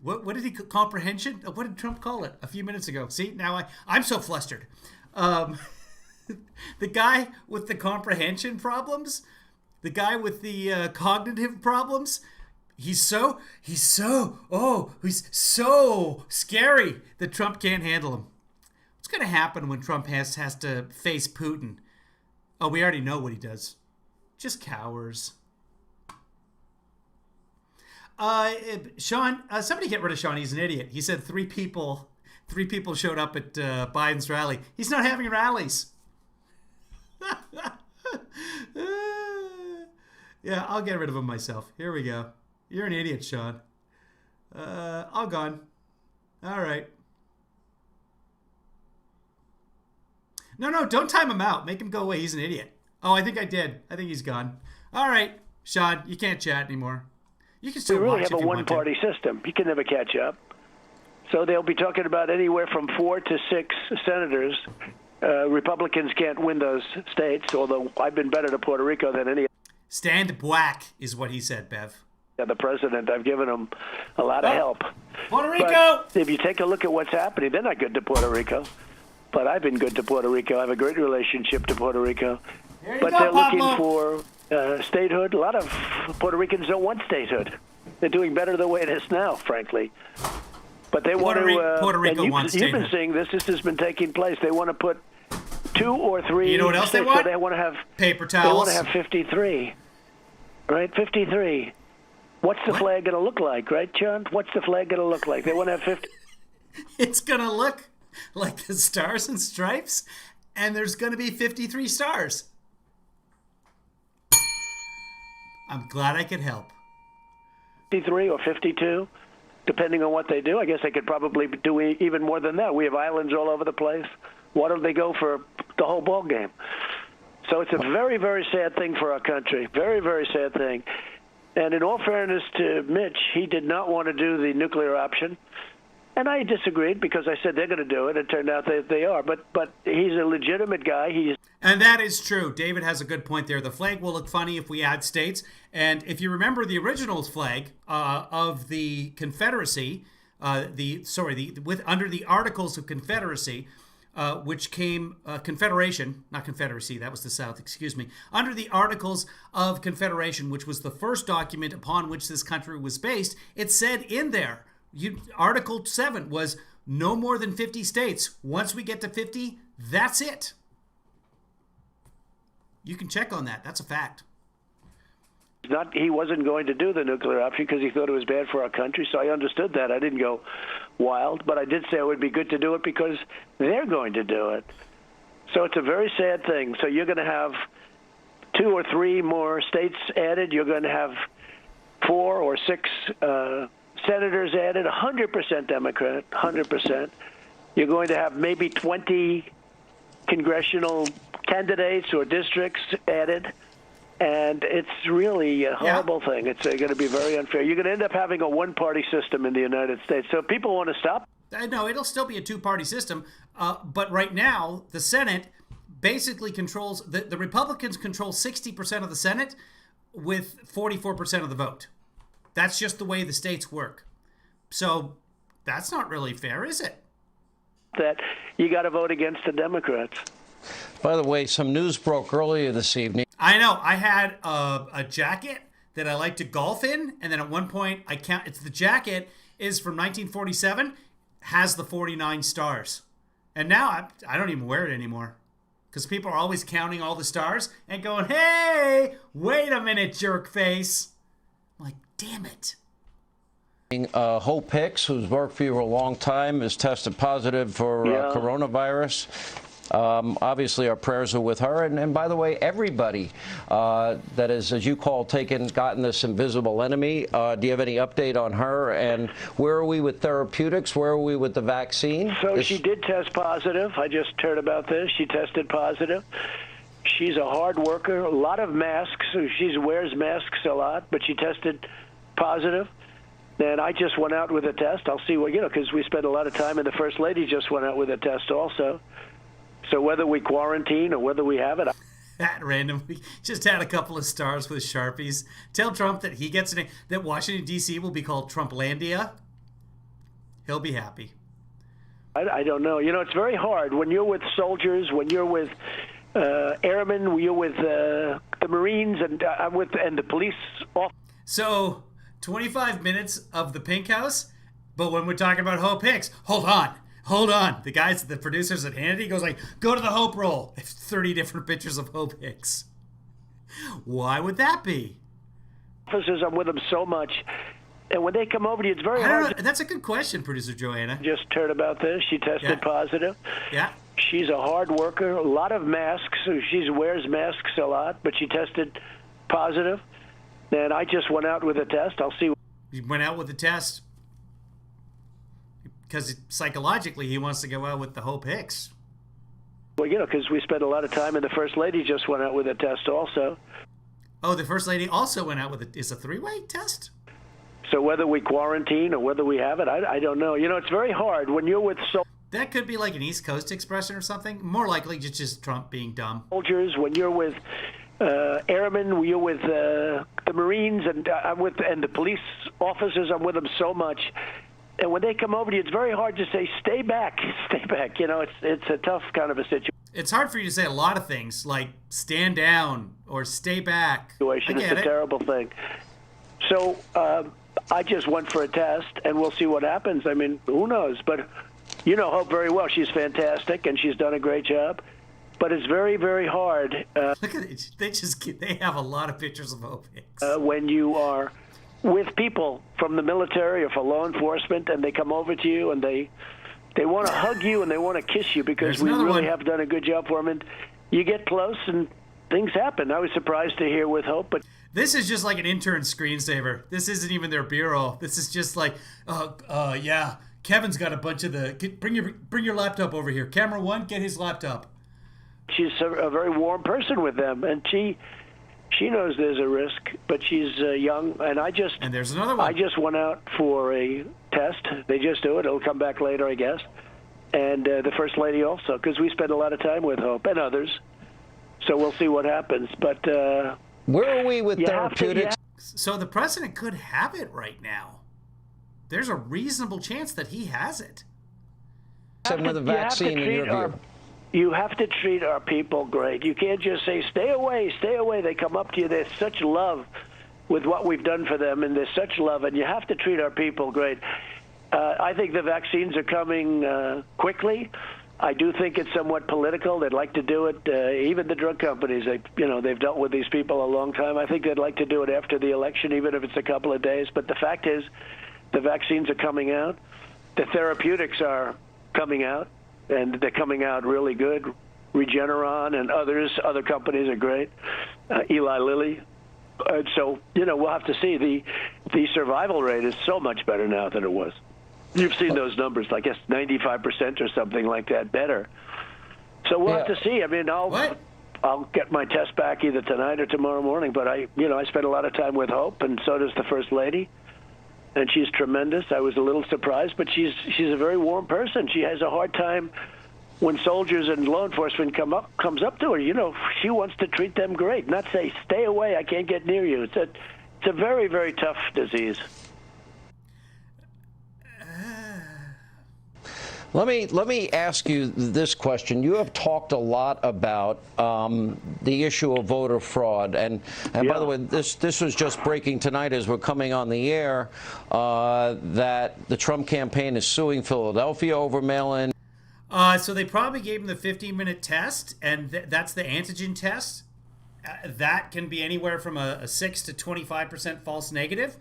What did he, comprehension? What did Trump call it a few minutes ago? See, now I'm so flustered. The guy with the comprehension problems, the guy with the cognitive problems, he's so scary that Trump can't handle him. What's going to happen when Trump has to face Putin? Oh, we already know what he does. Just cowers. Sean, somebody get rid of Sean. He's an idiot. He said 3 people showed up at Biden's rally. He's not having rallies. Yeah, I'll get rid of him myself. Here we go. You're an idiot, Sean. All gone. All right. No, don't time him out. Make him go away. He's an idiot. Oh, I think I did. I think he's gone. All right, Sean, you can't chat anymore. You can still watch if you want to. We really have a one-party system. You can never catch up. So they'll be talking about anywhere from 4 to 6 senators. Republicans can't win those states, although I've been better to Puerto Rico than any. Stand back is what he said, Bev. Yeah, the president, I've given him a lot of help. Puerto Rico! But if you take a look at what's happening, they're not good to Puerto Rico. But I've been good to Puerto Rico. I have a great relationship to Puerto Rico. But they're looking for statehood. A lot of Puerto Ricans don't want statehood. They're doing better the way it is now, frankly. But they want to. Puerto Rico wants statehood. You've been seeing this. This has been taking place. They want to put 2 or 3. You know what else they want? So they want to have paper towels. They want to have 53. Right, 53. What's the flag going to look like, right, John? What's the flag going to look like? They want to have 50. It's going to look like the Stars and Stripes, and there's going to be 53 stars. I'm glad I could help. 53 or 52, depending on what they do. I guess they could probably do even more than that. We have islands all over the place. Why don't they go for the whole ball game? So it's a very, very sad thing for our country. Very, very sad thing. And in all fairness to Mitch, he did not want to do the nuclear option. And I disagreed because I said they're going to do it. It turned out that they are. But he's a legitimate guy. And that is true. David has a good point there. The flag will look funny if we add states. And if you remember the original flag of the Confederacy, under the Articles of Confederacy, which came Confederation, not Confederacy, that was the South, excuse me. Under the Articles of Confederation, which was the first document upon which this country was based, it said in there, Article 7 was no more than 50 states. Once we get to 50, that's it. You can check on that. That's a fact. He wasn't going to do the nuclear option because he thought it was bad for our country, so I understood that. I didn't go wild, but I did say it would be good to do it because they're going to do it. So it's a very sad thing. So you're going to have 2 or 3 more states added. You're going to have 4 or 6 senators added, 100% Democrat, 100%. You're going to have maybe 20 congressional candidates or districts added. And it's really a horrible thing. It's going to be very unfair. You're going to end up having a one-party system in the United States. So if people want to stop. No, it'll still be a 2-party system. But right now, the Senate basically controls, the Republicans control 60% of the Senate with 44% of the vote. That's just the way the states work. So that's not really fair, is it? That you got to vote against the Democrats. By the way, some news broke earlier this evening. I know. I had a jacket that I like to golf in, and then at one point, it's the jacket is from 1947, has the 49 stars. And now I don't even wear it anymore because people are always counting all the stars and going, hey, wait a minute, jerk face. I'm like, damn it. Hope Hicks, who's worked for you for a long time, has tested positive for coronavirus. Obviously, our prayers are with her. And by the way, everybody that is, as you call, gotten this invisible enemy. Do you have any update on her? And where are we with therapeutics? Where are we with the vaccine? So she did test positive. I just heard about this. She tested positive. She's a hard worker. A lot of masks. She wears masks a lot, but she tested positive. And I just went out with a test. I'll see what, because we spent a lot of time, and the First Lady just went out with a test also. So whether we quarantine or whether we have it. At random, we just had a couple of stars with Sharpies. Tell Trump that he gets that Washington, D.C. will be called Trumplandia. He'll be happy. I don't know. It's very hard when you're with soldiers, when you're with airmen, when you're with the Marines, and the police. So 25 minutes of the Pink House, but when we're talking about Hope Hicks, hold on. The producers at Hannity goes like, go to the Hope roll. They have 30 different pictures of Hope Hicks. Why would that be? Officers, I'm with them so much. And when they come over to you, it's very hard. That's a good question, producer Joanna. Just heard about this. She tested positive. Yeah. She's a hard worker. A lot of masks. She wears masks a lot, but she tested positive. And I just went out with a test. I'll see. You went out with a test because psychologically he wants to go out with the Hope Hicks. Well, because we spent a lot of time, and the First Lady just went out with a test also. Oh, the First Lady also went out with it's a 3-way test? So whether we quarantine or whether we have it, I don't know. It's very hard when you're with That could be like an East Coast expression or something. More likely just Trump being dumb. Soldiers, when you're with airmen, when you're with the Marines, and the police officers, I'm with them so much. And when they come over to you, it's very hard to say, stay back. It's a tough kind of a situation. It's hard for you to say a lot of things, like stand down or stay back. It's a terrible thing. So I just went for a test, and we'll see what happens. I mean, who knows? But you know Hope very well. She's fantastic, and she's done a great job. But it's very, very hard. Look at it. They have a lot of pictures of Hope Hicks. When you are with people from the military or for law enforcement, and they come over to you, and they want to hug you and they want to kiss you because we really have done a good job for them. And you get close, and things happen. I was surprised to hear with Hope, but this is just like an intern screensaver. This isn't even their bureau. This is just like, yeah, Kevin's got a bunch of bring your laptop over here. Camera 1, get his laptop. She's a very warm person with them, and she knows there's a risk, but she's young, and there's another one. I just went out for a test. They just do it. It'll come back later, I guess. And the First Lady also, because we spend a lot of time with Hope and others. So we'll see what happens. But where are we with therapeutics? So the president could have it right now. There's a reasonable chance that he has it. With a vaccine, in your view. You have to treat our people great. You can't just say, stay away, stay away. They come up to you. There's such love with what we've done for them, and there's such love, and you have to treat our people great. I think the vaccines are coming quickly. I do think it's somewhat political. They'd like to do it. Even the drug companies, they've dealt with these people a long time. I think they'd like to do it after the election, even if it's a couple of days. But the fact is, the vaccines are coming out. The therapeutics are coming out, and they're coming out really good. Regeneron and other companies are great. Eli Lilly. So, we'll have to see. The survival rate is so much better now than it was. You've seen those numbers, I guess 95% or something like that better. So we'll have to see. I mean, I'll get my test back either tonight or tomorrow morning. But I spent a lot of time with Hope, and so does the First Lady, and she's tremendous. I was a little surprised, but she's a very warm person. She has a hard time when soldiers and law enforcement comes up to her. She wants to treat them great, not say, "Stay away, I can't get near you." It's a very, very tough disease. Let me ask you this question. You have talked a lot about the issue of voter fraud, and by the way, this was just breaking tonight as we're coming on the air that the Trump campaign is suing Philadelphia over mail-in. So they probably gave him the 15-minute test, and that's the antigen test. That can be anywhere from a 6 to 25% false negative.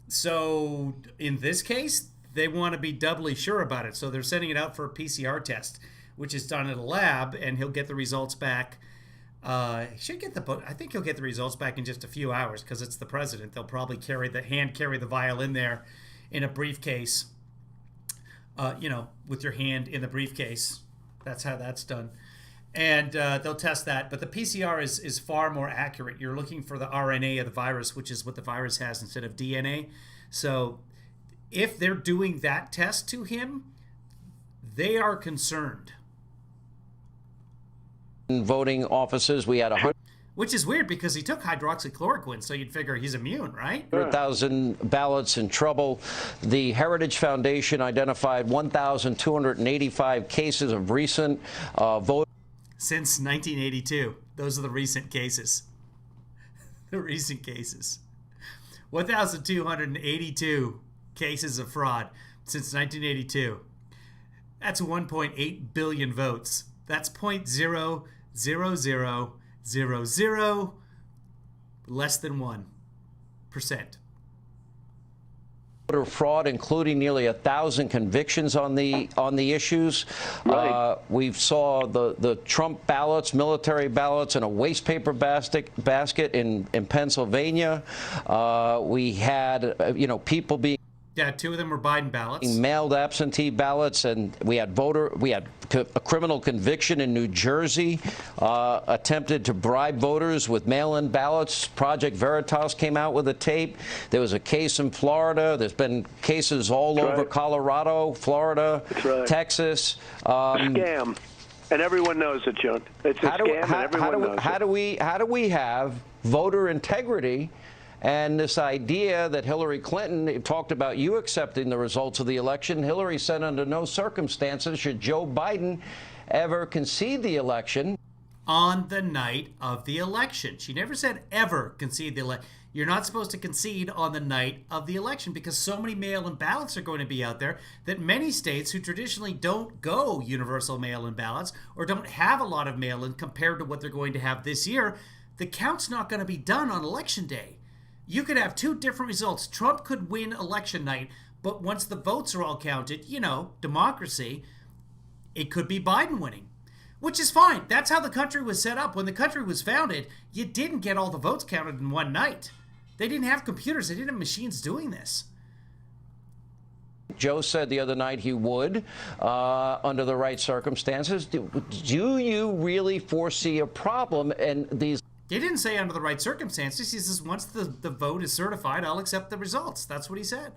So in this case, they want to be doubly sure about it. So they're sending it out for a PCR test, which is done at a lab, and he'll get the results back. I think he'll get the results back in just a few hours because it's the president. They'll probably carry the vial in there in a briefcase, with your hand in the briefcase. That's how that's done. And they'll test that. But the PCR is far more accurate. You're looking for the RNA of the virus, which is what the virus has instead of DNA. So if they're doing that test to him, they are concerned. In voting offices, we had 100. Which is weird because he took hydroxychloroquine, so you'd figure he's immune, right? 100,000 ballots in trouble. The Heritage Foundation identified 1,285 cases of recent vote. Since 1982. Those are the recent cases. The recent cases. 1,282 cases of fraud since 1982. That's 1.8 billion votes. That's 0.00000 less than 1%. Voter fraud, including nearly 1,000 convictions on the issues. Right. We saw the Trump ballots, military ballots, in a waste paper basket in Pennsylvania. We had people being. Yeah, 2 of them were Biden ballots. Mailed absentee ballots, and we had a criminal conviction in New Jersey, attempted to bribe voters with mail-in ballots. Project Veritas came out with a tape. There was a case in Florida. There's been cases all over Colorado, Florida, Texas. Scam. And everyone knows it, John. It's a scam, and everyone knows it. How do we have voter integrity? And this idea that Hillary Clinton talked about you accepting the results of the election. Hillary said under no circumstances should Joe Biden ever concede the election. On the night of the election. She never said ever concede the election. You're not supposed to concede on the night of the election because so many mail-in ballots are going to be out there that many states who traditionally don't go universal mail-in ballots or don't have a lot of mail-in compared to what they're going to have this year, the count's not going to be done on election day. You could have 2 different results. Trump could win election night, but once the votes are all counted, democracy, it could be Biden winning, which is fine. That's how the country was set up. When the country was founded, you didn't get all the votes counted in one night. They didn't have computers. They didn't have machines doing this. Joe said the other night he would, under the right circumstances. Do you really foresee a problem in these? He didn't say under the right circumstances. He says once the vote is certified, I'll accept the results. That's what he said.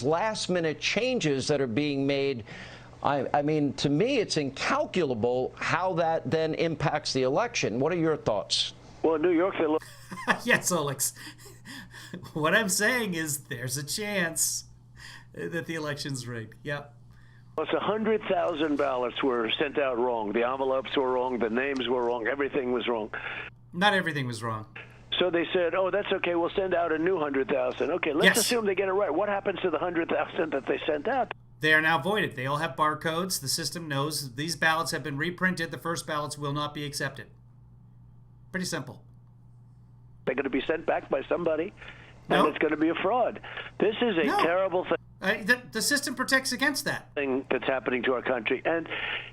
Last-minute changes that are being made, I mean, to me, it's incalculable how that then impacts the election. What are your thoughts? Well, in New York, they look. Yes, Alex. What I'm saying is there's a chance that the election's rigged. Yep. Plus 100,000 ballots were sent out wrong. The envelopes were wrong. The names were wrong. Everything was wrong. Not everything was wrong. So they said, oh, that's okay. We'll send out a new 100,000. Okay, let's Yes. assume they get it right. What happens to the 100,000 that they sent out? They are now voided. They all have barcodes. The system knows these ballots have been reprinted. The first ballots will not be accepted. Pretty simple. They're going to be sent back by somebody, No. and it's going to be a fraud. This is a terrible thing. The system protects against that. Thing that's happening to our country. And,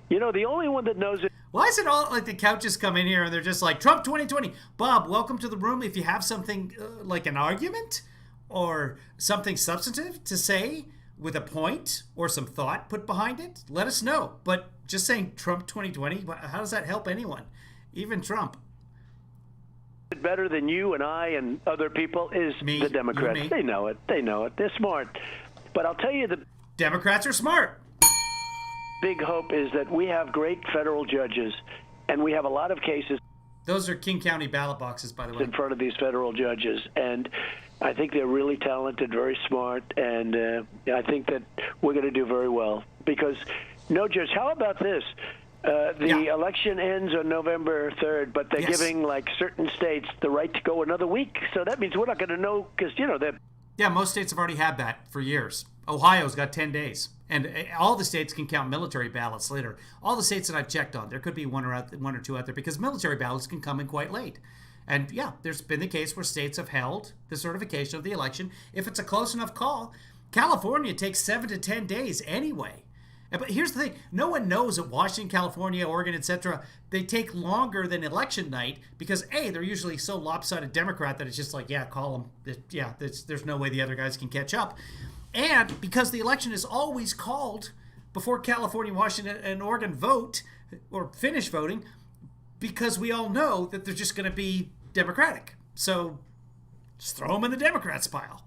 you know, the only one that knows it. Why is it all like the couches come in here and they're just like, Trump 2020? Bob, welcome to the room. If you have something like an argument or something substantive to say with a point or some thought put behind it, let us know. But just saying Trump 2020, how does that help anyone? Even Trump. Better than you and I and other people is the Democrats. They know it. They know it. They're smart. But I'll tell you, the Democrats are smart. Big hope is that we have great federal judges, and we have a lot of cases. Those are King County ballot boxes, by the way. In front of these federal judges, and I think they're really talented, very smart, and I think that we're going to do very well. Because, no, Judge, how about this? The election ends on November 3rd, but they're giving, like, certain states the right to go another week. So that means we're not going to know because, you know, they're... Yeah, most states have already had that for years. Ohio's got 10 days. And all the states can count military ballots later. All the states that I've checked on, there could be one or two out there because military ballots can come in quite late. And yeah, there's been the case where states have held the certification of the election. If it's a close enough call, California takes 7 to 10 days anyway. But here's the thing. No one knows that Washington, California, Oregon, etc., they take longer than election night because, A, they're usually so lopsided Democrat that it's just like, yeah, call them. Yeah, there's no way the other guys can catch up. And because the election is always called before California, Washington, and Oregon vote or finish voting because we all know that they're just going to be Democratic. So just throw them in the Democrats pile.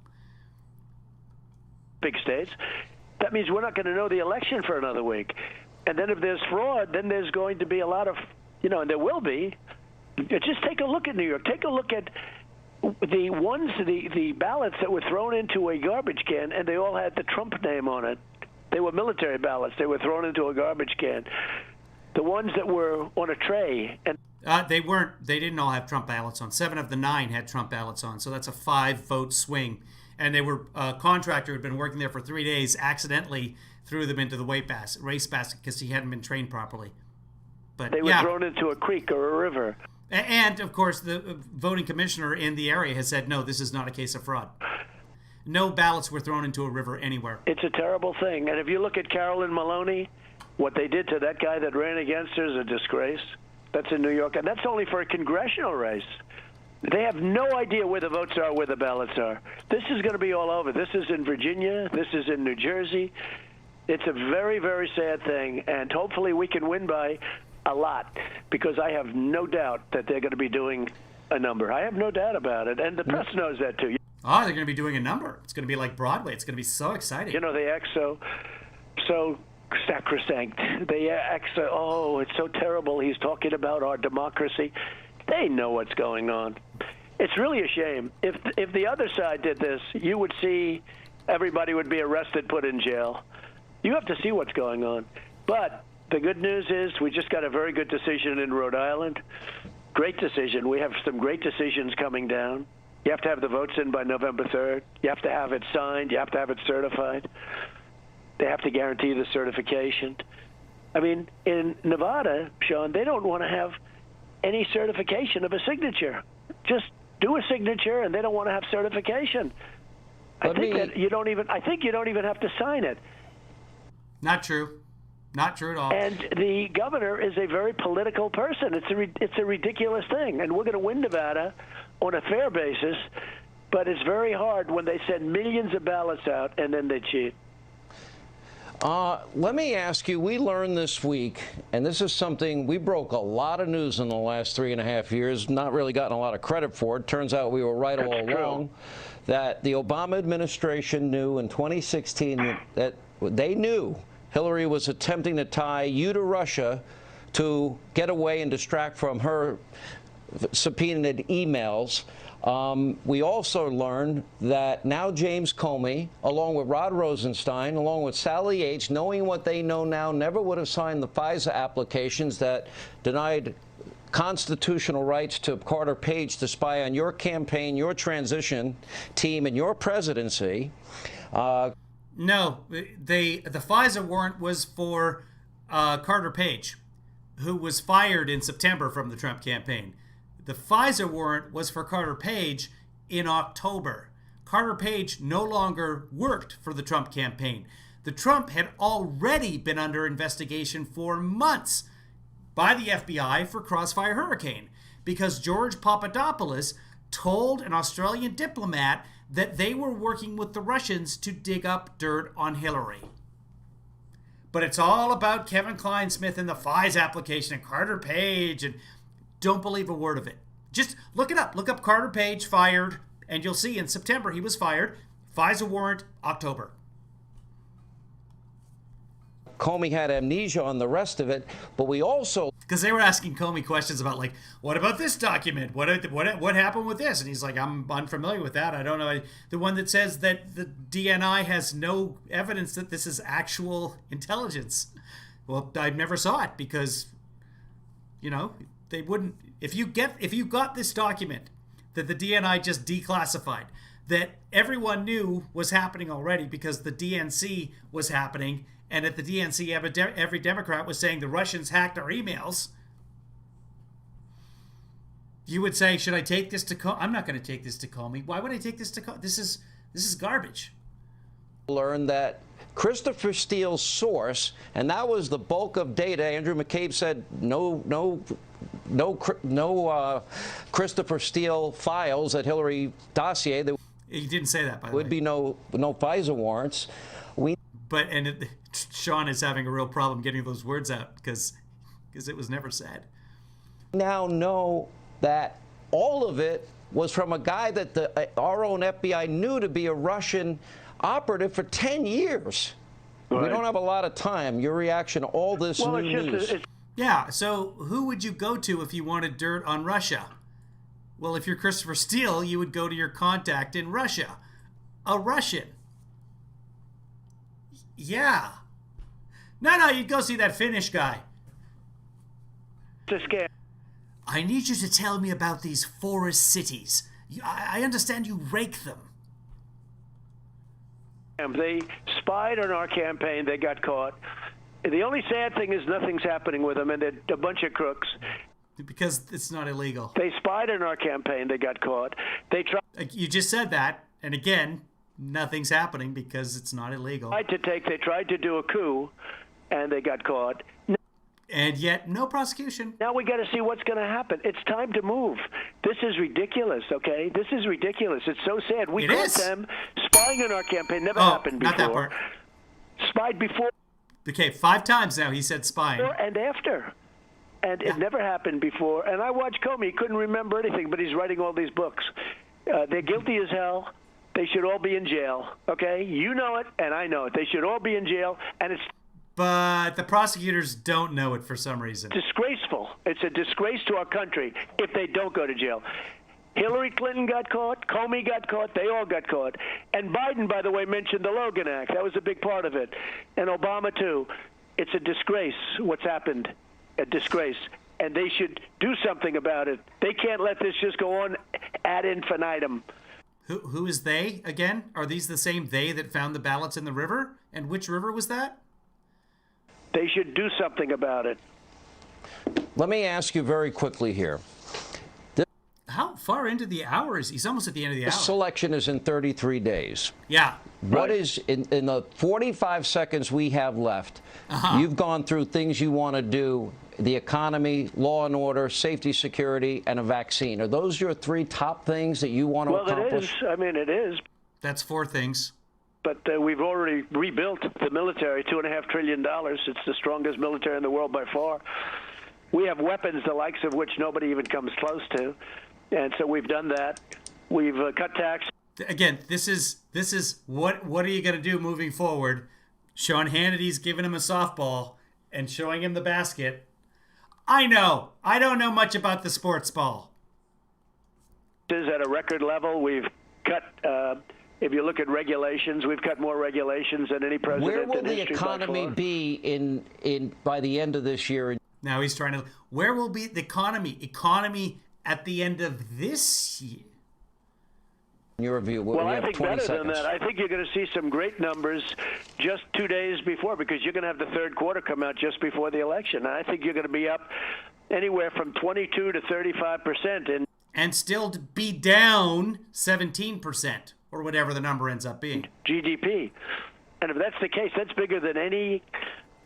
Big states. That means we're not going to know the election for another week. And then if there's fraud, then there's going to be a lot of, you know, and there will be. Just take a look at New York. Take a look at the ballots that were thrown into a garbage can, and they all had the Trump name on it. They were military ballots. They were thrown into a garbage can. The ones that were on a tray. And they weren't. They didn't all have Trump ballots on. 7 of the 9 had Trump ballots on. So that's a 5-vote swing. And they were a contractor who had been working there for 3 days, accidentally threw them into the race basket because he hadn't been trained properly. But they were thrown into a creek or a river. And, of course, the voting commissioner in the area has said, no, this is not a case of fraud. No ballots were thrown into a river anywhere. It's a terrible thing. And if you look at Carolyn Maloney, what they did to that guy that ran against her is a disgrace. That's in New York. And that's only for a congressional race. They have no idea where the votes are, where the ballots are. This is going to be all over. This is in Virginia. This is in New Jersey. It's a very, very sad thing. And hopefully we can win by a lot, because I have no doubt that they're going to be doing a number. I have no doubt about it, and the press knows that too. Oh, they're going to be doing a number. It's going to be like Broadway. It's going to be so exciting. You know, they act so sacrosanct. They act so, oh, it's so terrible. He's talking about our democracy. They know what's going on. It's really a shame. If the other side did this, you would see everybody would be arrested, put in jail. You have to see what's going on. But the good news is we just got a very good decision in Rhode Island. Great decision. We have some great decisions coming down. You have to have the votes in by November 3rd. You have to have it signed. You have to have it certified. They have to guarantee the certification. I mean, in Nevada, Sean, they don't want to have any certification of a signature. Just do a signature, and they don't want to have certification. I think you don't even have to sign it. Not true. Not true at all. And the governor is a very political person. It's a ridiculous thing. And we're going to win Nevada on a fair basis, but it's very hard when they send millions of ballots out and then they cheat. Let me ask you, we learned this week, and this is something, we broke a lot of news in the last 3.5 years, not really gotten a lot of credit for it. Turns out we were right all along, that the Obama administration knew in 2016 that they knew Hillary was attempting to tie you to Russia to get away and distract from her subpoenaed emails. We also learned that now James Comey, along with Rod Rosenstein, along with Sally Yates, knowing what they know now, never would have signed the FISA applications that denied constitutional rights to Carter Page to spy on your campaign, your transition team, and your presidency. No, the FISA warrant was for Carter Page, who was fired in September from the Trump campaign. The FISA warrant was for Carter Page in October. Carter Page no longer worked for the Trump campaign. The Trump had already been under investigation for months by the FBI for Crossfire Hurricane because George Papadopoulos told an Australian diplomat that they were working with the Russians to dig up dirt on Hillary. But it's all about Kevin Klein-Smith and the FISA application and Carter Page, and don't believe a word of it. Just look it up. Look up Carter Page fired, and you'll see in September he was fired. FISA warrant, October. Comey had amnesia on the rest of it, but we also... Because they were asking Comey questions about, like, what about this document? What happened with this? And he's like, I'm unfamiliar with that. I don't know. The one that says that the DNI has no evidence that this is actual intelligence. Well, I never saw it because, you know, they wouldn't... If you got this document that the DNI just declassified, that everyone knew was happening already because the DNC was happening, and at the DNC, every Democrat was saying the Russians hacked our emails, you would say, should I take this to Comey? I'm not going to take this to Comey. Why would I take this to Comey? This is garbage. Learned that Christopher Steele's source, and that was the bulk of data. Andrew McCabe said no Christopher Steele files at Hillary dossier. There He didn't say that, by the way. would be no FISA warrants. Sean is having a real problem getting those words out because it was never said. Now know that all of it was from a guy that our own FBI knew to be a Russian operative for 10 years. Right. We don't have a lot of time. Your reaction to all this new news. Yeah, so who would you go to if you wanted dirt on Russia? Well, if you're Christopher Steele, you would go to your contact in Russia. A Russian. Yeah. No, you'd go see that Finnish guy. It's a scam. I need you to tell me about these forest cities. I understand you rake them. They spied on our campaign. They got caught. The only sad thing is nothing's happening with them, and they're a bunch of crooks. Because it's not illegal. They spied on our campaign. They got caught. They tried. You just said that, and again, nothing's happening because it's not illegal. They tried to do a coup, and they got caught. And yet, no prosecution. Now we got to see what's going to happen. It's time to move. This is ridiculous, okay? This is ridiculous. It's so sad. We caught them spying on our campaign. Never happened before. Not that part. Spied before. Okay, 5 times now he said spying. And after. And it never happened before. And I watched Comey. He couldn't remember anything, but he's writing all these books. They're guilty as hell. They should all be in jail, okay? You know it, and I know it. They should all be in jail, and it's... But the prosecutors don't know it for some reason. Disgraceful. It's a disgrace to our country if they don't go to jail. Hillary Clinton got caught. Comey got caught. They all got caught. And Biden, by the way, mentioned the Logan Act. That was a big part of it. And Obama, too. It's a disgrace what's happened. A disgrace. And they should do something about it. They can't let this just go on ad infinitum. Who is they, again? Are these the same they that found the ballots in the river? And which river was that? They should do something about it. Let me ask you very quickly here. How far into the hour is he? He's almost at the end of the hour. This election is in 33 days. Yeah. What is, in the 45 seconds we have left, you've gone through things you want to do, the economy, law and order, safety, security, and a vaccine. Are those your 3 top things that you want to accomplish? Well, it is. I mean, it is. That's 4 things. But we've already rebuilt the military, $2.5 trillion. It's the strongest military in the world by far. We have weapons, the likes of which nobody even comes close to. And so we've done that. We've cut tax. Again, this is what are you going to do moving forward? Sean Hannity's giving him a softball and showing him the basket. I know. I don't know much about the sports ball. This is at a record level. We've cut, if you look at regulations, we've cut more regulations than any president in history. Where will the economy be in by the end of this year? Now he's trying to. Where will be the economy? Economy at the end of this year. In your view, well, we I have think 20 better seconds. than that. I think you're going to see some great numbers just 2 days before, because you're going to have the third quarter come out just before the election. And I think you're going to be up anywhere from 22 to 35%. And still to be down 17%, or whatever the number ends up being. GDP. And if that's the case, that's bigger than any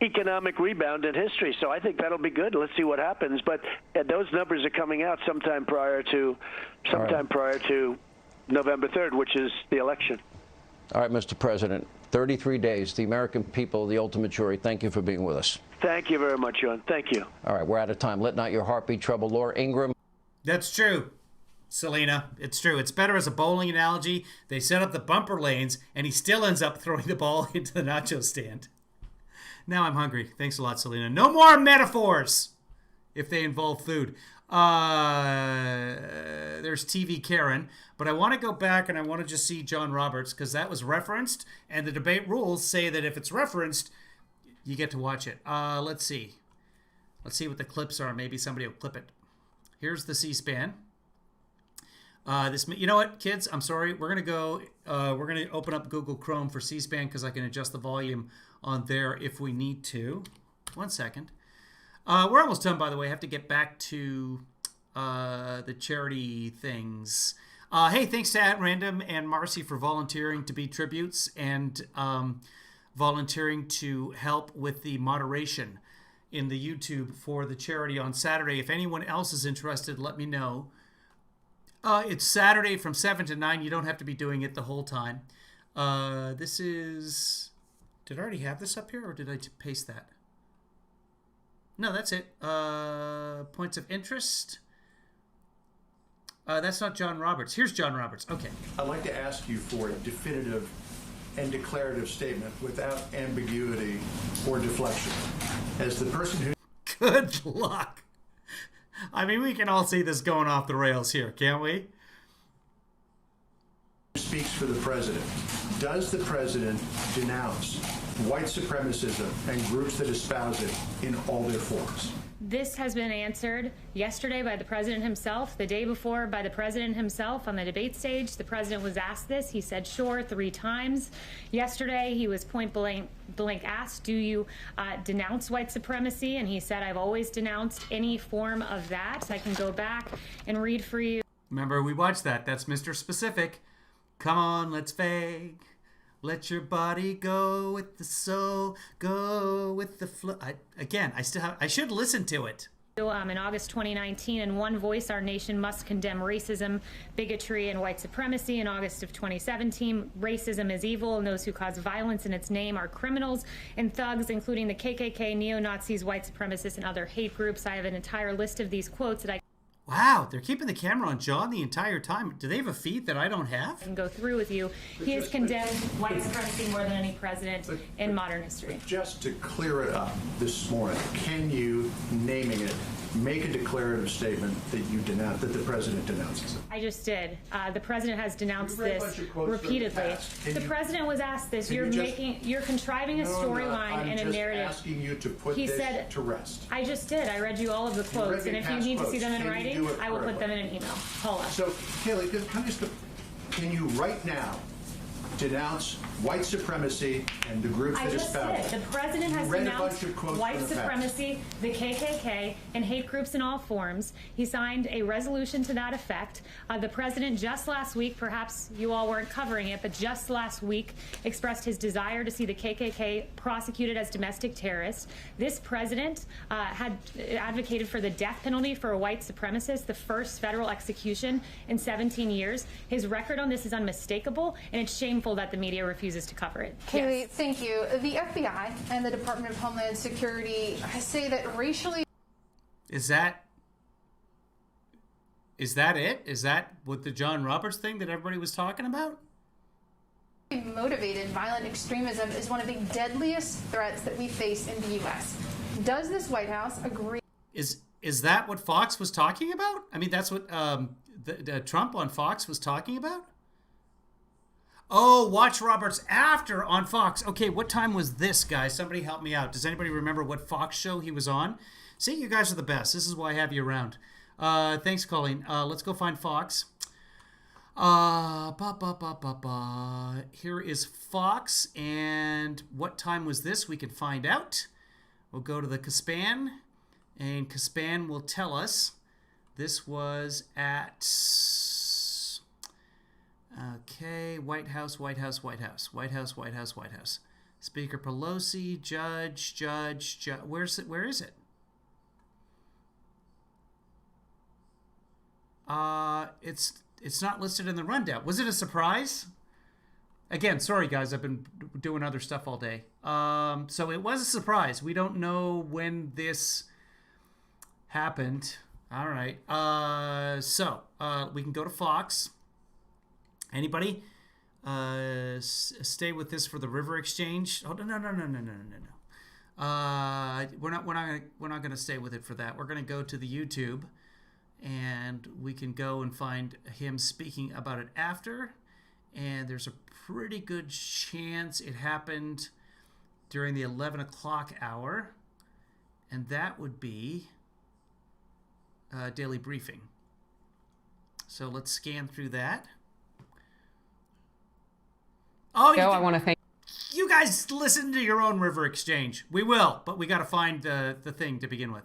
economic rebound in history. So I think that'll be good. Let's see what happens. But those numbers are coming out sometime prior to November 3rd, which is the election. All right, Mr. President, 33 days. The American people, the ultimate jury. Thank you for being with us. Thank you very much, John. Thank you. All right, we're out of time. Let not your heart be troubled. Laura Ingraham. That's true, Selena. It's true. It's better as a bowling analogy. They set up the bumper lanes, and he still ends up throwing the ball into the nacho stand. Now I'm hungry. Thanks a lot, Selena. No more metaphors if they involve food. There's TV Karen, but I want to go back and I want to just see John Roberts, because that was referenced, and the debate rules say that if it's referenced, you get to watch it. Let's see. Let's see what the clips are. Maybe somebody will clip it. Here's the C-SPAN. You know what, kids? I'm sorry. We're gonna open up Google Chrome for C-SPAN, because I can adjust the volume on there if we need to. 1 second. We're almost done, by the way. I have to get back to the charity things. Hey, thanks to At Random and Marcy for volunteering to be tributes and volunteering to help with the moderation in the YouTube for the charity on Saturday. If anyone else is interested, let me know. It's Saturday from 7 to 9. You don't have to be doing it the whole time. This is... Did I already have this up here, or did I paste that? No, that's it. Points of interest. That's not John Roberts. Here's John Roberts. Okay. I'd like to ask you for a definitive and declarative statement without ambiguity or deflection. As the person who... Good luck. I mean, we can all see this going off the rails here, can't we? Speaks for the president. Does the president denounce white supremacism and groups that espouse it in all their forms? This has been answered yesterday by the president himself, the day before by the president himself on the debate stage. The president was asked this. He said, sure, 3 times. Yesterday, he was point blank asked, do you denounce white supremacy? And he said, I've always denounced any form of that. I can go back and read for you. Remember, we watched that. That's Mr. Specific. Come on, let's fake. Let your body go with the soul, go with the flow. I should listen to it. In August 2019, in one voice, our nation must condemn racism, bigotry, and white supremacy. In August of 2017, racism is evil, and those who cause violence in its name are criminals and thugs, including the KKK, neo-Nazis, white supremacists, and other hate groups. I have an entire list of these quotes that I... Wow, they're keeping the camera on John the entire time. Do they have a feed that I don't have? I can go through with you. He has condemned white supremacy more than any president in modern history. Just to clear it up this morning, can you, naming it, make a declarative statement that you denounce, that the president denounces it? I just did. The president has denounced this repeatedly. The president was asked this. You're contriving a storyline and a narrative. I'm just asking you to put this to rest. I just did. I read you all of the quotes, and if you need to see them in writing, I will put them in an email. Hold on. So, Kayleigh, can you right now denounce white supremacy and the groups that espouse it? I just did. The president has denounced white supremacy, the KKK, and hate groups in all forms. He signed a resolution to that effect. The president just last week, perhaps you all weren't covering it, but just last week expressed his desire to see the KKK prosecuted as domestic terrorists. This president had advocated for the death penalty for a white supremacist, the first federal execution in 17 years. His record on this is unmistakable, and it's shameful that the media refuses to cover it. Kayleigh, yes. Thank you. The FBI and the Department of Homeland Security say that racially... Is that it? Is that what the John Roberts thing that everybody was talking about? Motivated violent extremism is one of the deadliest threats that we face in the U.S. Does this White House agree? Is that what Fox was talking about? I mean, that's what Trump on Fox was talking about? Oh, watch Roberts after on Fox. Okay, what time was this, guys? Somebody help me out. Does anybody remember what Fox show he was on? See, you guys are the best. This is why I have you around. Thanks, Colleen. Let's go find Fox. Here is Fox, and what time was this? We can find out. We'll go to the Kaspan, and Kaspan will tell us. This was at, okay, White House. Speaker Pelosi, Judge. Where is it? It's not listed in the rundown. Was it a surprise? Again, sorry guys, I've been doing other stuff all day. So it was a surprise. We don't know when this happened. All right. So we can go to Fox. Anybody? Stay with this for the River Exchange. Oh no. We're not gonna stay with it for that. We're gonna go to the YouTube, and we can go and find him speaking about it after. And there's a pretty good chance it happened during the 11 o'clock hour, and that would be daily briefing. So let's scan through that. Oh, I want to thank you guys. Listen to your own River Exchange. We will, but we got to find the thing to begin with.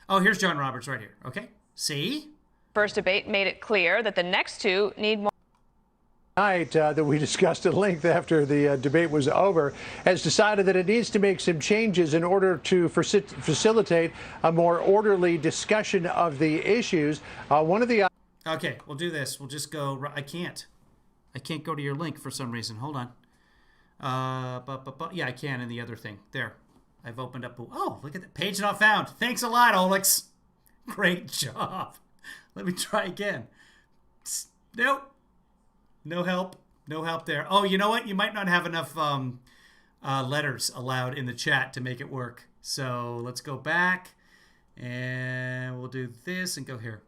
Oh, here's John Roberts right here. Okay, see? First debate made it clear that the next two need more. Tonight that we discussed at length after the debate was over, has decided that it needs to make some changes in order to facilitate a more orderly discussion of the issues. One of the Okay, we'll do this. We'll just go. I can't go to your link for some reason. Hold on. Yeah, I can in the other thing. There. I've opened up. Oh, look at that. Page not found. Thanks a lot, Olix. Great job. Let me try again. Nope. No help. No help there. Oh, you know what? You might not have enough letters allowed in the chat to make it work. So let's go back, and we'll do this and go here.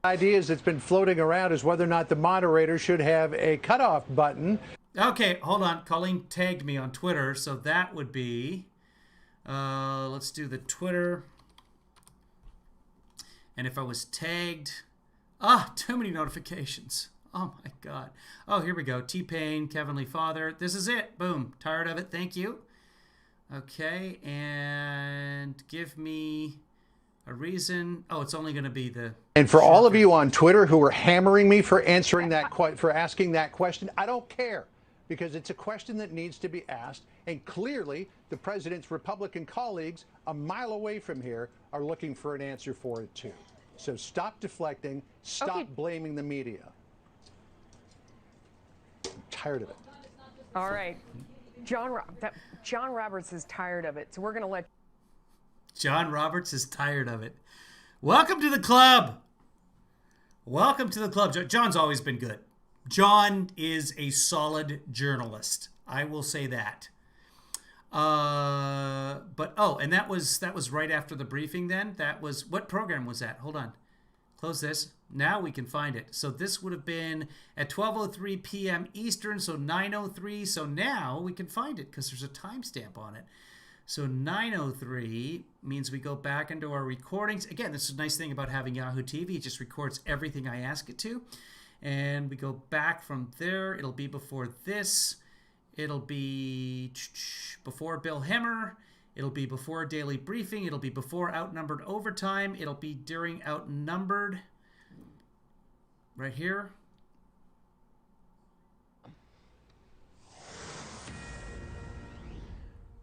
Ideas that's been floating around is whether or not the moderator should have a cutoff button. Okay, hold on. Colleen tagged me on Twitter, so that would be, let's do the Twitter. And if I was tagged, too many notifications. Oh my God. Oh, here we go. T-Pain, Kevin Lee Father. This is it. Boom. Tired of it. Thank you. Okay, and give me a reason. Oh, it's only going to be the. And for all of you on Twitter who are hammering me for answering that for asking that question, I don't care, because it's a question that needs to be asked, and clearly the president's Republican colleagues a mile away from here are looking for an answer for it too. So stop deflecting, stop blaming the media. I'm tired of it. All right. John Roberts is tired of it, so we're going to let. John Roberts is tired of it. Welcome to the club. Welcome to the club. John's always been good. John is a solid journalist. I will say that. But and that was right after the briefing then. That was, what program was that? Hold on. Close this. Now we can find it. So this would have been at 12:03 p.m. Eastern, so 9:03. So now we can find it because there's a timestamp on it. So 9:03 means we go back into our recordings. Again, this is a nice thing about having Yahoo TV. It just records everything I ask it to. And we go back from there. It'll be before this. It'll be before Bill Hemmer. It'll be before Daily Briefing. It'll be before Outnumbered Overtime. It'll be during Outnumbered. Right here.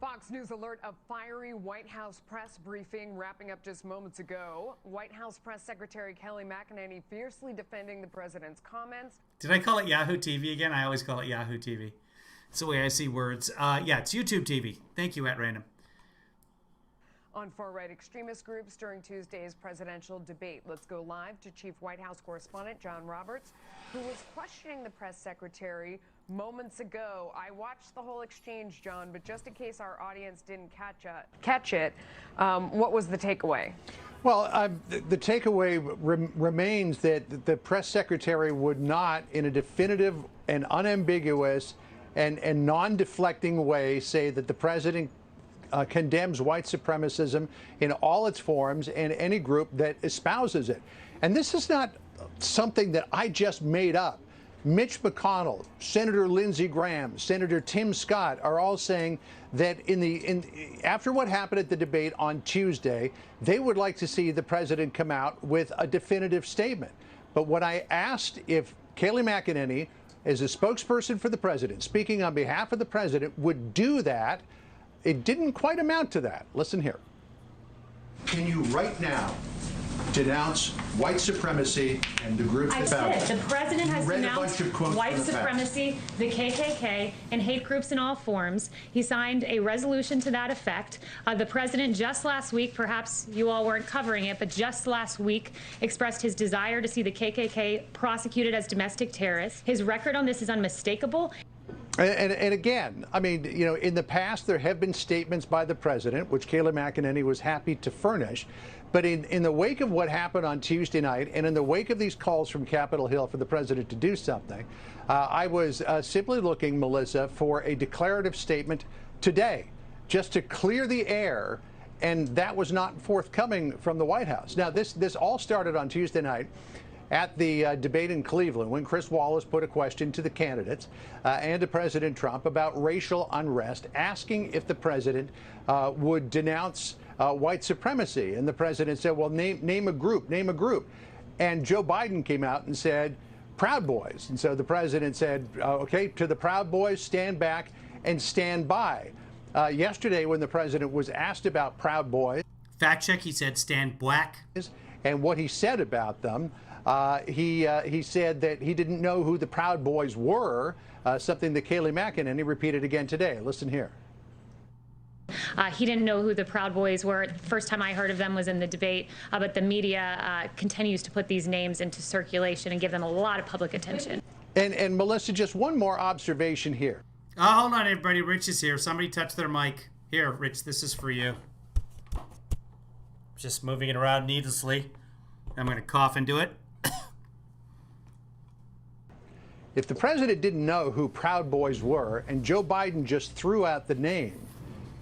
Fox News alert: a fiery White House press briefing wrapping up just moments ago. White House Press Secretary Kelly McEnany fiercely defending the president's comments. Did I call it Yahoo TV again? I always call it Yahoo TV. It's the way I see words. Yeah, it's YouTube TV. Thank you, at random. On far-right extremist groups during Tuesday's presidential debate. Let's go live to Chief White House correspondent John Roberts, who was questioning the press secretary moments ago. I watched the whole exchange, John, but just in case our audience didn't catch it, what was the takeaway? Well, the takeaway remains that the press secretary would not, in a definitive and unambiguous and non-deflecting way, say that the president condemns white supremacism in all its forms and any group that espouses it. And this is not something that I just made up. Mitch McConnell, Senator Lindsey Graham, Senator Tim Scott are all saying that after what happened at the debate on Tuesday, they would like to see the president come out with a definitive statement. But when I asked if Kayleigh McEnany, as a spokesperson for the president, speaking on behalf of the president, would do that, it didn't quite amount to that. Listen here. Can you right now denounce white supremacy and the groups that I did. The president has denounced white from the supremacy, the KKK, and hate groups in all forms. He signed a resolution to that effect. The president just last week, perhaps you all weren't covering it, but just last week expressed his desire to see the KKK prosecuted as domestic terrorists. His record on this is unmistakable. And again, I mean, you know, in the past, there have been statements by the president, which Kayleigh McEnany was happy to furnish. But in the wake of what happened on Tuesday night, and in the wake of these calls from Capitol Hill for the president to do something, I was simply looking, Melissa, for a declarative statement today, just to clear the air. And that was not forthcoming from the White House. Now, this all started on Tuesday night at the debate in Cleveland when Chris Wallace put a question to the candidates and to President Trump about racial unrest, asking if the president would denounce white supremacy. And the president said, well, name a group, name a group. And Joe Biden came out and said, Proud Boys. And so the president said, OK, to the Proud Boys, stand back and stand by. Yesterday, when the president was asked about Proud Boys. Fact check, he said stand black. And what he said about them, he said that he didn't know who the Proud Boys were, something that Kayleigh McEnany repeated again today. Listen here. He didn't know who the Proud Boys were. The first time I heard of them was in the debate, but the media continues to put these names into circulation and give them a lot of public attention. And Melissa, just one more observation here. Hold on, everybody. Rich is here. Somebody touch their mic. Here, Rich, this is for you. Just moving it around needlessly. I'm going to cough into it. If the president didn't know who Proud Boys were and Joe Biden just threw out the name,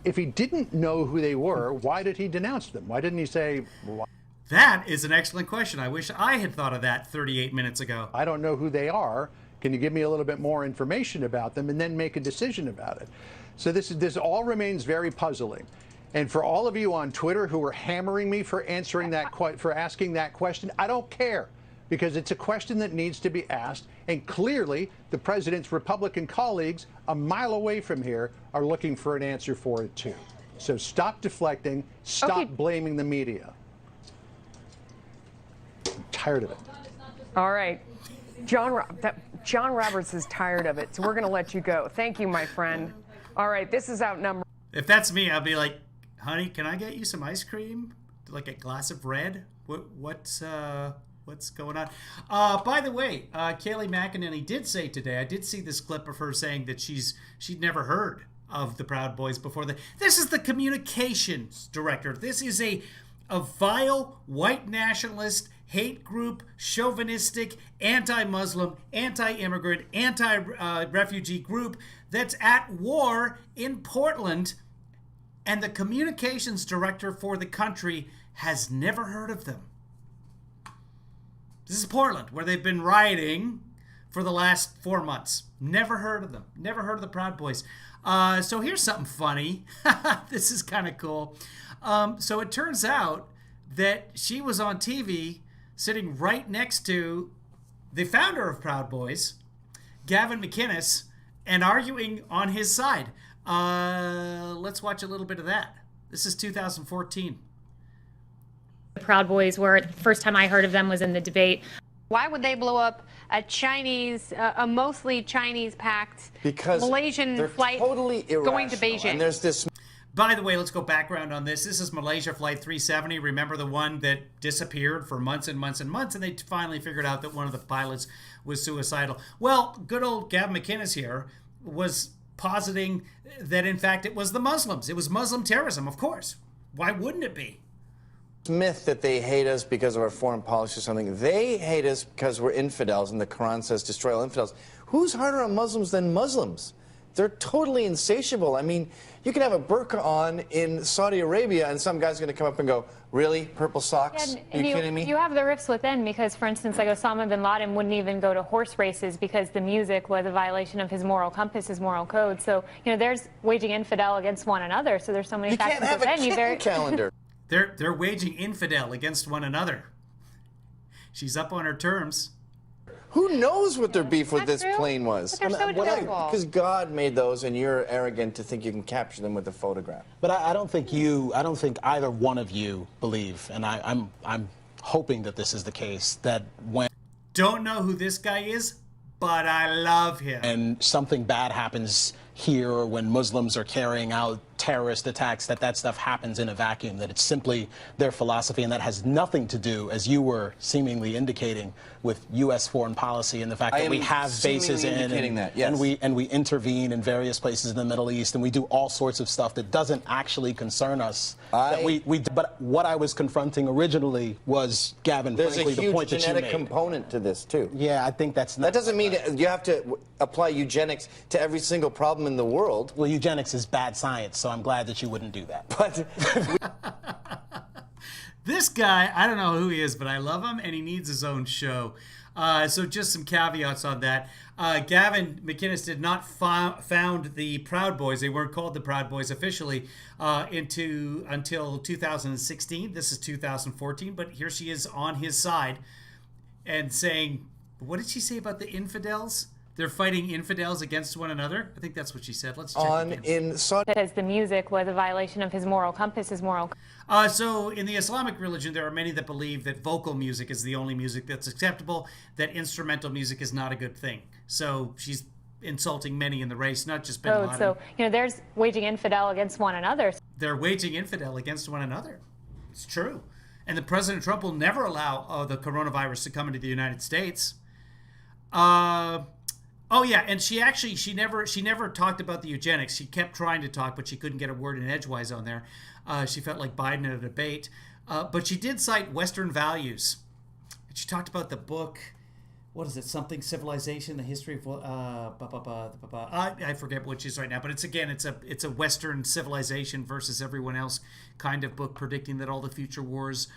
if he didn't know who they were, why did he denounce them? Why didn't he say... That is an excellent question. I wish I had thought of that 38 minutes ago. I don't know who they are. Can you give me a little bit more information about them and then make a decision about it? So this all remains very puzzling. And for all of you on Twitter who are hammering me for asking that question, I don't care, because it's a question that needs to be asked. And clearly, the president's Republican colleagues a mile away from here are looking for an answer for it, too. So stop deflecting. Stop blaming the media. I'm tired of it. All right. John Roberts is tired of it, so we're going to let you go. Thank you, my friend. All right, this is outnumbered. If that's me, I'll be like, honey, can I get you some ice cream? Like a glass of red? What's going on? By the way, Kayleigh McEnany did say today, I did see this clip of her saying that she'd never heard of the Proud Boys before. This is the communications director. This is a vile white nationalist hate group, chauvinistic, anti-Muslim, anti-immigrant, anti-refugee group that's at war in Portland, and the communications director for the country has never heard of them. This is Portland, where they've been rioting for the last 4 months. Never heard of them. Never heard of the Proud Boys. So here's something funny. This is kind of cool. So it turns out that she was on TV sitting right next to the founder of Proud Boys, Gavin McInnes, and arguing on his side. Let's watch a little bit of that. This is 2014. The Proud Boys were, the first time I heard of them was in the debate. Why would they blow up a mostly Chinese-packed Malaysian flight totally going to Beijing? And there's this. By the way, let's go background on this. This is Malaysia Flight 370. Remember the one that disappeared for months and months and months, and they finally figured out that one of the pilots was suicidal. Well, good old Gavin McInnes here was positing that, in fact, it was the Muslims. It was Muslim terrorism, of course. Why wouldn't it be? Myth that they hate us because of our foreign policy or something. They hate us because we're infidels, and the Quran says destroy all infidels. Who's harder on Muslims than Muslims? they're totally insatiable. I mean, you can have a burqa on in Saudi Arabia, and some guy's going to come up and go, really? Purple socks? Are you kidding me? You have the rifts within because, for instance, like Osama bin Laden wouldn't even go to horse races because the music was a violation of his moral compass, his moral code. So, there's waging infidel against one another. So there's so many factors within. You can't have a calendar. They're waging infidel against one another. She's up on her terms. Who knows what their beef with this plane was? But they're so terrible. Because God made those, and you're arrogant to think you can capture them with a photograph. But I don't think either one of you believe, and I'm hoping that this is the case, that when... Don't know who this guy is, but I love him. And something bad happens here, or when Muslims are carrying out terrorist attacks, that stuff happens in a vacuum, that it's simply their philosophy, and that has nothing to do, as you were seemingly indicating, with U.S. foreign policy and the fact that we have bases in and we intervene in various places in the Middle East, and we do all sorts of stuff that doesn't actually concern us. But what I was confronting originally was, Gavin, frankly, the point that you made. There's a huge genetic component to this, too. Yeah, I think that's not... That doesn't mean you have to apply eugenics to every single problem in the world. Well, eugenics is bad science, so I'm glad that you wouldn't do that. But this guy, I don't know who he is, but I love him, and he needs his own show. So just some caveats on that. Gavin McInnes did not found the Proud Boys. They weren't called the Proud Boys officially until 2016. This is 2014, but here she is on his side and saying, what did she say about the infidels? They're fighting infidels against one another? I think that's what she said. Let's check Because the music was a violation of his moral compass, his moral... So in the Islamic religion, there are many that believe that vocal music is the only music that's acceptable, that instrumental music is not a good thing. So she's insulting many in the race, not just bin Laden. So, there's waging infidel against one another. They're waging infidel against one another. It's true. And the President Trump will never allow the coronavirus to come into the United States. Oh yeah, and she never talked about the eugenics. She kept trying to talk, but she couldn't get a word in edgewise on there. She felt like Biden at a debate. But she did cite Western values. And she talked about the book, what is it, something Civilization, the history of I forget what it is right now, but it's a Western civilization versus everyone else kind of book, predicting that all the future wars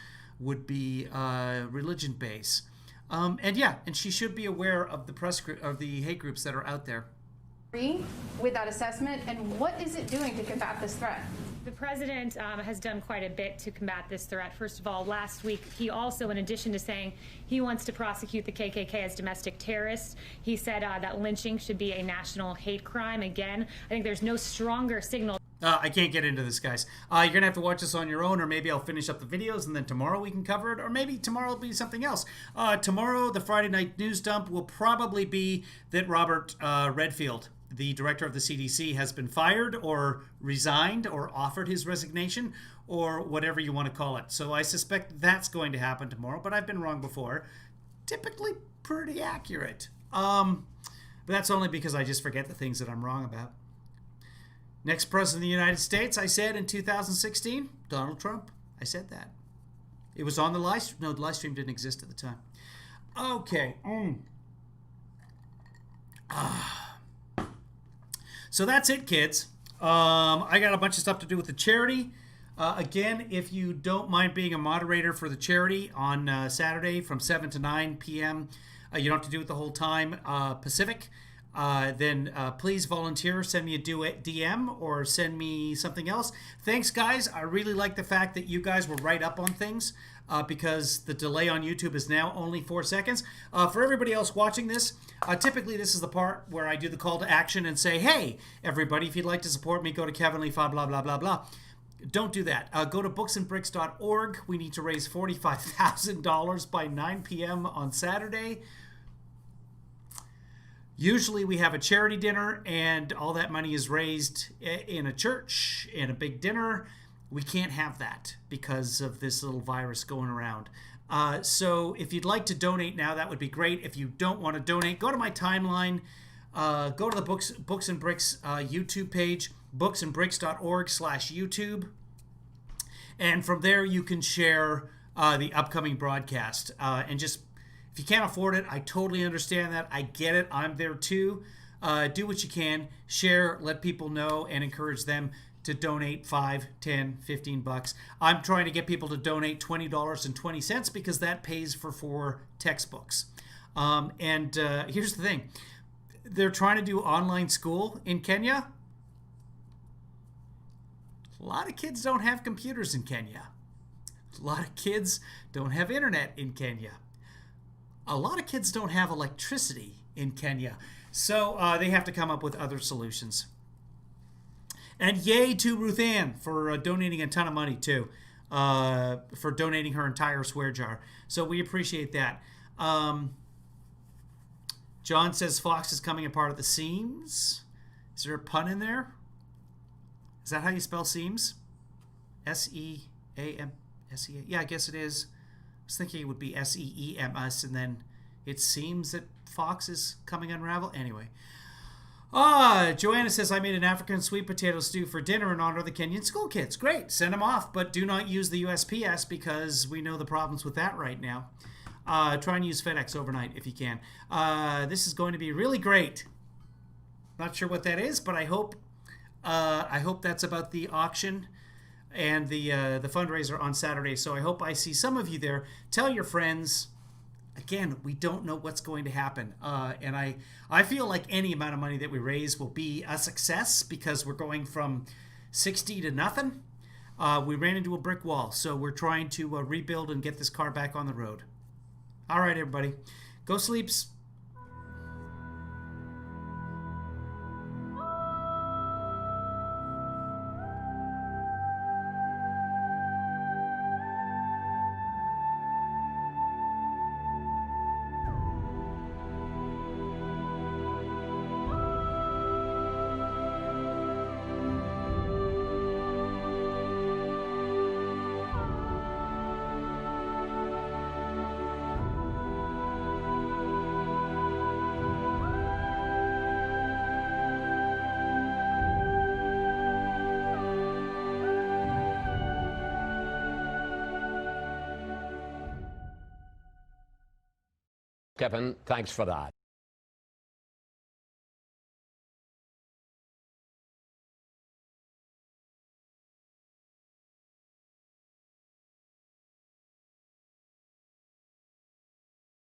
would be religion based. And she should be aware of the hate groups that are out there. With that assessment, and what is it doing to combat this threat? The president has done quite a bit to combat this threat. First of all, last week, he also, in addition to saying he wants to prosecute the KKK as domestic terrorists, he said that lynching should be a national hate crime. Again, I think there's no stronger signal. I can't get into this, guys. You're going to have to watch this on your own, or maybe I'll finish up the videos and then tomorrow we can cover it, or maybe tomorrow will be something else. Tomorrow, the Friday night news dump will probably be that Robert Redfield, the director of the CDC, has been fired or resigned or offered his resignation or whatever you want to call it. So I suspect that's going to happen tomorrow, but I've been wrong before. Typically pretty accurate. But that's only because I just forget the things that I'm wrong about. Next president of the United States, I said in 2016, Donald Trump. I said that. It was on the live stream. No, the live stream didn't exist at the time. Okay. So that's it, kids. I got a bunch of stuff to do with the charity. Again, if you don't mind being a moderator for the charity on Saturday from 7 to 9 p.m., you don't have to do it the whole time Pacific. Then please volunteer, send me a DM or send me something else. Thanks, guys. I really like the fact that you guys were right up on things because the delay on YouTube is now only 4 seconds. For everybody else watching this, typically this is the part where I do the call to action and say, hey, everybody, if you'd like to support me, go to Kevin Lee, blah, blah, blah, blah. Don't do that. Go to booksandbricks.org. We need to raise $45,000 by 9 p.m. on Saturday. Usually we have a charity dinner and all that money is raised in a church, in a big dinner. We can't have that because of this little virus going around. So if you'd like to donate now, that would be great. If you don't want to donate, go to my timeline. Go to the Books and Bricks YouTube page, booksandbricks.org/YouTube. And from there you can share the upcoming broadcast. And just, if you can't afford it, I totally understand that. I get it. I'm there too. do what you can. Share, let people know, and encourage them to donate $5, $10, $15. I'm trying to get people to donate $20.20 because that pays for 4 textbooks. Here's the thing. They're trying to do online school in Kenya. A lot of kids don't have computers in Kenya. A lot of kids don't have internet in Kenya. A lot of kids don't have electricity in Kenya. So they have to come up with other solutions. And yay to Ruth Ann for donating a ton of money too, for donating her entire swear jar. So we appreciate that. John says Fox is coming apart at the seams. Is there a pun in there? Is that how you spell seams? S-E-A-M. S-E-A. Yeah, I guess it is. I was thinking it would be S-E-E-M-S, and then it seems that Fox is coming unravel. Anyway. Joanna says, I made an African sweet potato stew for dinner in honor of the Kenyan school kids. Great. Send them off, but do not use the USPS because we know the problems with that right now. Try and use FedEx overnight if you can. This is going to be really great. Not sure what that is, but I hope that's about the auction and the fundraiser on Saturday. So I hope I see some of you there. Tell your friends. Again, we don't know what's going to happen. And I feel like any amount of money that we raise will be a success because we're going from 60 to nothing. We ran into a brick wall, so we're trying to rebuild and get this car back on the road. All right, everybody. Go sleeps. Kevin, thanks for that.